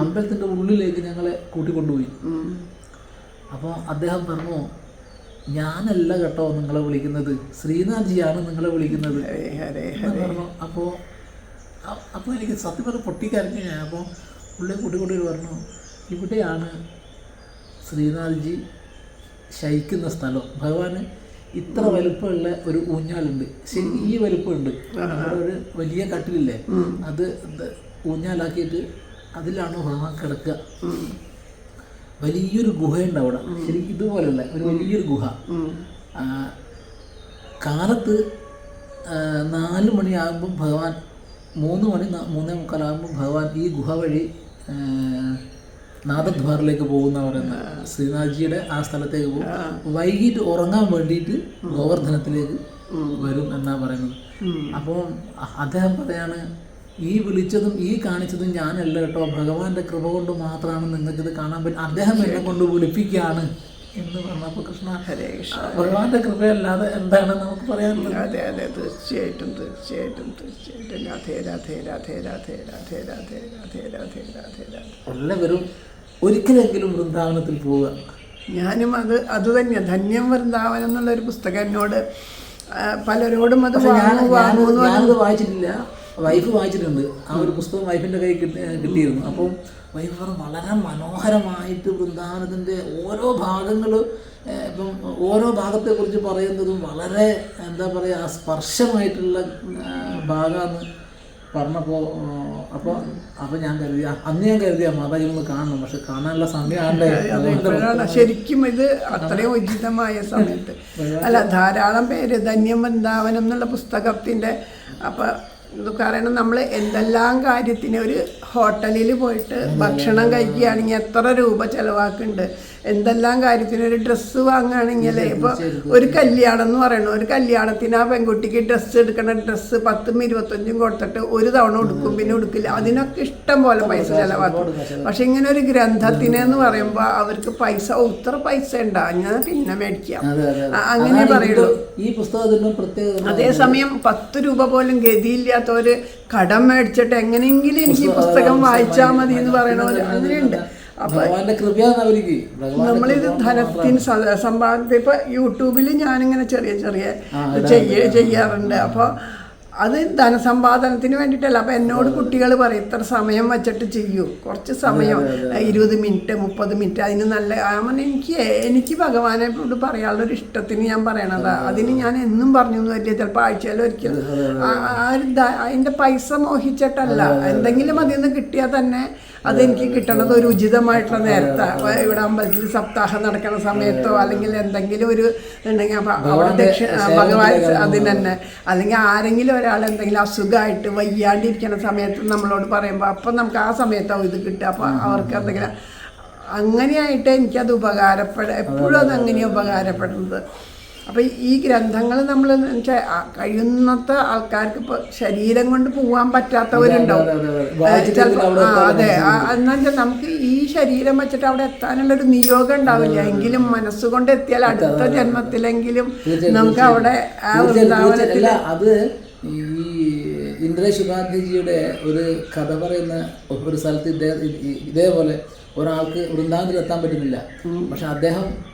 അമ്പലത്തിൻ്റെ ഉള്ളിലേക്ക് ഞങ്ങളെ കൂട്ടിക്കൊണ്ടുപോയി. അപ്പോൾ അദ്ദേഹം പറഞ്ഞു ഞാനല്ല കേട്ടോ നിങ്ങളെ വിളിക്കുന്നത്, ശ്രീനാഥ്ജിയാണ് നിങ്ങളെ വിളിക്കുന്നത് പറഞ്ഞു. അപ്പോൾ എനിക്ക് സത്യം പറഞ്ഞ് പൊട്ടിക്കരഞ്ഞു ഞാൻ. അപ്പോൾ ഉള്ളിൽ കൂട്ടിക്കൊണ്ടു പറഞ്ഞു ഇവിടെയാണ് ശ്രീനാഥ്ജി ശയിക്കുന്ന സ്ഥലം. ഭഗവാന് ഇത്ര വലുപ്പമുള്ള ഒരു ഊഞ്ഞാലുണ്ട്, ശരി ഈ വലുപ്പമുണ്ട്. അവിടെ ഒരു വലിയ കട്ടിലില്ലേ, അത് ഊഞ്ഞാലാക്കിയിട്ട് അതിലാണോ ഭഗവാൻ കിടക്കുക. വലിയൊരു ഗുഹയുണ്ട് അവിടെ, ശരി ഇതുപോലുള്ള ഒരു വലിയൊരു ഗുഹ. കാലത്ത് 4 മണിയാകുമ്പം ഭഗവാൻ 3 മണി 3:45 ഭഗവാൻ ഈ ഗുഹ വഴി നാദദ്വാറിലേക്ക് പോകുന്ന പറയുന്ന ശ്രീനാഥ്ജിയുടെ ആ സ്ഥലത്തേക്ക് പോകും. വൈകിട്ട് ഉറങ്ങാൻ വേണ്ടിയിട്ട് ഗോവർദ്ധനത്തിലേക്ക് വരും എന്നാണ് പറയുന്നത്. അപ്പോൾ അദ്ദേഹം പറയാണ് ഈ വിളിച്ചതും ഈ കാണിച്ചതും ഞാനല്ല കേട്ടോ, ഭഗവാന്റെ കൃപ കൊണ്ട് മാത്രമാണ് നിങ്ങൾക്കിത് കാണാൻ പറ്റും, അദ്ദേഹം എന്നെ കൊണ്ട് വിളിപ്പിക്കുകയാണ് എന്ന് പറഞ്ഞപ്പോൾ കൃഷ്ണ ഭഗവാന്റെ കൃപയല്ലാതെ എന്താണ് നമുക്ക് പറയാനുള്ളത്? അതെ അതെ, തീർച്ചയായിട്ടും തീർച്ചയായിട്ടും തീർച്ചയായിട്ടും. രാധേ രാധേ രാധേ രാധേ രാധേ രാധേ രാധേ രാധേ രാധേ രാധേ. എല്ലാവരും ഒരിക്കലെങ്കിലും വൃന്ദാവനത്തിൽ പോവുക. ഞാനും അത് തന്നെയാണ്. ധന്യം വൃന്ദാവനം എന്നുള്ളൊരു പുസ്തകം എന്നോട് പലരോടും അത് ഞാനത് വായിച്ചിട്ടില്ല, വൈഫ് വായിച്ചിട്ടുണ്ട്. ആ ഒരു പുസ്തകം വൈഫിൻ്റെ കയ്യിൽ കിട്ടിയിരുന്നു. അപ്പം വൈഫ് പറഞ്ഞു വളരെ മനോഹരമായിട്ട് വൃന്ദാവനത്തിൻ്റെ ഓരോ ഭാഗങ്ങളും, ഇപ്പം ഓരോ ഭാഗത്തെക്കുറിച്ച് പറയുന്നതും വളരെ എന്താ പറയുക സ്പർശമായിട്ടുള്ള ഭാഗമാണ് പറഞ്ഞപ്പോൾ. അപ്പോൾ ഞാൻ കരുതിയ മാതാജി ഒന്ന് കാണണം, പക്ഷെ കാണാനുള്ള സമയമാണ്. ശരിക്കും ഇത് അത്രയും ഉചിതമായ സമയത്ത് അല്ല. ധാരാളം പേര് ധന്യം വൃന്ദാവനം എന്നുള്ള പുസ്തകത്തിൻ്റെ അപ്പം ഇത് കാരണം നമ്മൾ എന്തെല്ലാം കാര്യത്തിന് ഒരു ഹോട്ടലിൽ പോയിട്ട് ഭക്ഷണം കഴിക്കുകയാണെങ്കിൽ എത്ര രൂപ ചിലവാക്കുന്നുണ്ട്, എന്തെല്ലാം കാര്യത്തിന് ഒരു ഡ്രസ്സ് വാങ്ങുകയാണെങ്കിൽ ഇപ്പോൾ ഒരു കല്യാണം എന്ന് പറയണം, ഒരു കല്യാണത്തിന് ആ പെൺകുട്ടിക്ക് ഡ്രസ്സ് എടുക്കണ ഡ്രസ്സ് 10ഉം 25ഉം കൊടുത്തിട്ട് ഒരു തവണ ഉടുക്കും, പിന്നെ ഉടുക്കില്ല. അതിനൊക്കെ ഇഷ്ടം പോലെ പൈസ ചിലവാക്കും. പക്ഷെ ഇങ്ങനെ ഒരു ഗ്രന്ഥത്തിന് എന്ന് പറയുമ്പോൾ അവർക്ക് പൈസ ഇത്ര പൈസ ഉണ്ടാകും, ഞാൻ പിന്നെ മേടിക്കാം അങ്ങനെ പറയുള്ളൂ. ഈ പുസ്തകത്തിനും പ്രത്യേകത അതേസമയം 10 രൂപ പോലും ഗതിയില്ലാത്തവര് കടം മേടിച്ചിട്ട് എങ്ങനെയെങ്കിലും എനിക്ക് പുസ്തകം വായിച്ചാൽ മതി എന്ന് പറയണ അങ്ങനെയുണ്ട്. അപ്പൊ നമ്മളിത് ധനത്തിന് സമ്പാദന ഇപ്പൊ യൂട്യൂബിൽ ഞാനിങ്ങനെ ചെറിയ ചെയ്യാറുണ്ട്. അപ്പോൾ അത് ധനസമ്പാദനത്തിന് വേണ്ടിയിട്ടല്ല. അപ്പം എന്നോട് കുട്ടികൾ പറയും ഇത്ര സമയം വെച്ചിട്ട് ചെയ്യൂ, കുറച്ച് സമയം 20 മിനിറ്റ് 30 മിനിറ്റ് അതിന് നല്ല എനിക്ക് ഭഗവാനോട് പറയാനുള്ളൊരു ഇഷ്ടത്തിന് ഞാൻ പറയണതാ. അതിന് ഞാൻ എന്നും പറഞ്ഞു വരില്ല, ചിലപ്പോൾ ആഴ്ചയിൽ ഒരിക്കലും. അതിൻ്റെ പൈസ മോഹിച്ചിട്ടല്ല, എന്തെങ്കിലും അതിൽ നിന്ന് കിട്ടിയാൽ തന്നെ അതെനിക്ക് കിട്ടണത് ഒരു ഉചിതമായിട്ടുള്ള നേരത്തെ. ഇവിടെ അമ്പലത്തിൽ സപ്താഹം നടക്കുന്ന സമയത്തോ അല്ലെങ്കിൽ എന്തെങ്കിലും ഒരു ഉണ്ടെങ്കിൽ അപ്പം അവിടെ ഭഗവാൻ അതിന് തന്നെ, അല്ലെങ്കിൽ ആരെങ്കിലും ഒരാൾ എന്തെങ്കിലും അസുഖമായിട്ട് വയ്യാണ്ടിരിക്കുന്ന സമയത്ത് നമ്മളോട് പറയുമ്പോൾ അപ്പം നമുക്ക് ആ സമയത്താവും ഇത് കിട്ടുക. അപ്പോൾ അവർക്ക് എന്തെങ്കിലും അങ്ങനെയായിട്ട് എനിക്കത് എപ്പോഴും അത് അങ്ങനെയാണ് ഉപകാരപ്പെടുന്നത്. അപ്പം ഈ ഗ്രന്ഥങ്ങൾ നമ്മൾ കഴിയുന്നത്തെ ആൾക്കാർക്ക് ഇപ്പോൾ ശരീരം കൊണ്ട് പോകാൻ പറ്റാത്തവരുണ്ടാവും. അതെ, എന്നുവെച്ചാൽ നമുക്ക് ഈ ശരീരം വെച്ചിട്ട് അവിടെ എത്താനുള്ളൊരു നിയോഗം ഉണ്ടാവില്ല. എങ്കിലും മനസ്സുകൊണ്ട് എത്തിയാൽ അടുത്ത ജന്മത്തിലെങ്കിലും നമുക്ക് അവിടെ ആ വൃന്ദാവനത്തിൽ. അത് ഈ ഇന്ദ്രേഷ് ഉപാധ്യജിയുടെ ഒരു കഥ പറയുന്ന ഒരു സ്ഥലത്ത് ഇതേപോലെ ഒരാൾക്ക് വൃന്ദാവനത്തിൽ എത്താൻ പറ്റുന്നില്ല.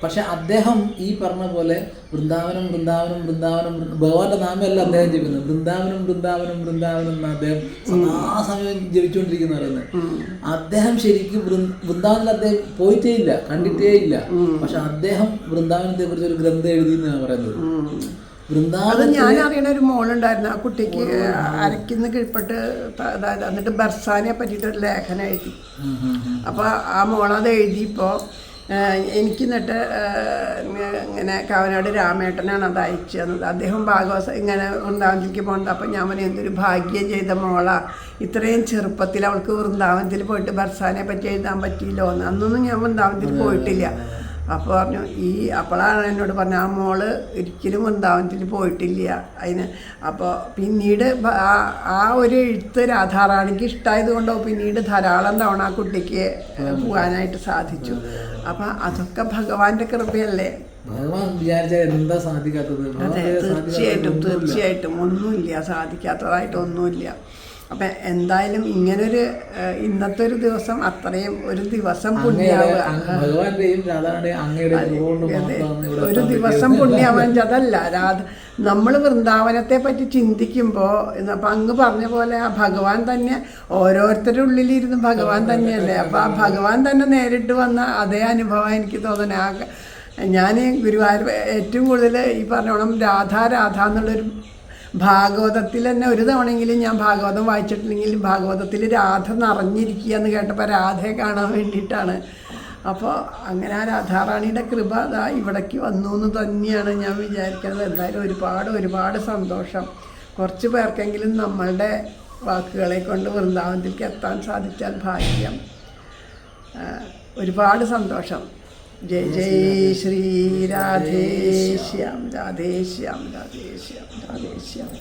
പക്ഷെ അദ്ദേഹം ഈ പറഞ്ഞ പോലെ വൃന്ദാവനം ഭഗവാന്റെ നാമമല്ല അദ്ദേഹം ജപിക്കുന്നത്, വൃന്ദാവനം എന്ന് അദ്ദേഹം സദാസമയം ജപിച്ചുകൊണ്ടിരിക്കുന്ന പറയുന്നത്. അദ്ദേഹം ശരിക്കും വൃന്ദാവനിൽ അദ്ദേഹം പോയിട്ടേ ഇല്ല, കണ്ടിട്ടേ ഇല്ല. പക്ഷെ അദ്ദേഹം വൃന്ദാവനത്തെ കുറിച്ച് ഒരു ഗ്രന്ഥം എഴുതി എന്നാണ് പറയുന്നത്. അത് ഞാൻ അറിയണ ഒരു മോളുണ്ടായിരുന്നു. ആ കുട്ടിക്ക് അരയ്ക്കുന്ന കീഴ്പ്പെട്ട് അതായത് എന്നിട്ട് ബർസാനെ പറ്റിയിട്ടൊരു ലേഖനം എഴുതി. അപ്പോൾ ആ മോളത് എഴുതിയപ്പോൾ എനിക്ക് എന്നിട്ട് ഇങ്ങനെ കാവനാട് രാമേട്ടനാണ് അത് അയച്ചു തന്നത്. അദ്ദേഹം ഇങ്ങനെ വൃന്ദാവനത്തിലേക്ക് പോകുന്നത്. അപ്പോൾ ഞാൻ പറഞ്ഞു എന്തൊരു ഭാഗ്യം ചെയ്ത മോളാ, ഇത്രയും ചെറുപ്പത്തിൽ അവൾക്ക് വൃന്ദാവനത്തിൽ പോയിട്ട് ബർസാനെ പറ്റി എഴുതാൻ പറ്റിയില്ലോ എന്ന്. അന്നൊന്നും ഞാൻ വൃന്ദാവനത്തിൽ പോയിട്ടില്ല. അപ്പോൾ പറഞ്ഞു അപ്പോഴാണ് എന്നോട് പറഞ്ഞ ആ മോള് ഒരിക്കലും വൃന്ദാവനത്തിൽ പോയിട്ടില്ല അതിന്. അപ്പോൾ പിന്നീട് ആ ഒരു എഴുത്ത് രാധാറാണിക്ക് ഇഷ്ടമായത് കൊണ്ടോ പിന്നീട് ധാരാളം തവണ ആ കുട്ടിക്ക് പോകാനായിട്ട് സാധിച്ചു. അപ്പം അതൊക്കെ ഭഗവാന്റെ കൃപയല്ലേ. ഭഗവാൻ വിചാരിച്ചാൽ എന്താ സാധിക്കാത്തത്? അതെ, തീർച്ചയായിട്ടും ഒന്നുമില്ല, സാധിക്കാത്തതായിട്ടൊന്നുമില്ല. അപ്പം എന്തായാലും ഇങ്ങനൊരു ഇന്നത്തെ ഒരു ദിവസം അത്രയും ഒരു ദിവസം പുണ്യാവുക, ഒരു ദിവസം പുണ്യാവാൻ അതല്ല നമ്മൾ വൃന്ദാവനത്തെ പറ്റി ചിന്തിക്കുമ്പോൾ അപ്പം അങ്ങ് പറഞ്ഞ പോലെ ആ ഭഗവാൻ തന്നെ ഓരോരുത്തരുടെ ഉള്ളിലിരുന്ന് ഭഗവാൻ തന്നെയല്ലേ. അപ്പം ആ ഭഗവാൻ തന്നെ നേരിട്ട് വന്ന അതേ അനുഭവം എനിക്ക് തോന്നുന്നത്. ഞാൻ ഗുരുവായൂർ ഏറ്റവും കൂടുതൽ ഈ പറഞ്ഞോണം രാധ എന്നുള്ളൊരു ഭാഗവതത്തിൽ തന്നെ ഒരു തവണയെങ്കിലും ഞാൻ ഭാഗവതം വായിച്ചിട്ടില്ലെങ്കിലും ഭാഗവതത്തിൽ രാധ നിറഞ്ഞിരിക്കുക എന്ന് കേട്ടപ്പോൾ രാധയെ കാണാൻ വേണ്ടിയിട്ടാണ്. അപ്പോൾ അങ്ങനെ ആ രാധാറാണിയുടെ കൃപ അതാ ഇവിടേക്ക് വന്നു എന്ന് തന്നെയാണ് ഞാൻ വിചാരിക്കുന്നത്. എന്തായാലും ഒരുപാട് സന്തോഷം. കുറച്ച് പേർക്കെങ്കിലും നമ്മളുടെ വാക്കുകളെ കൊണ്ട് വൃന്ദാവനത്തിലേക്ക് എത്താൻ സാധിച്ചാൽ ഭാഗ്യം. ഒരുപാട് സന്തോഷം. जय जय श्री राधेश्याम राधेश्याम राधेश्याम राधेश्याम.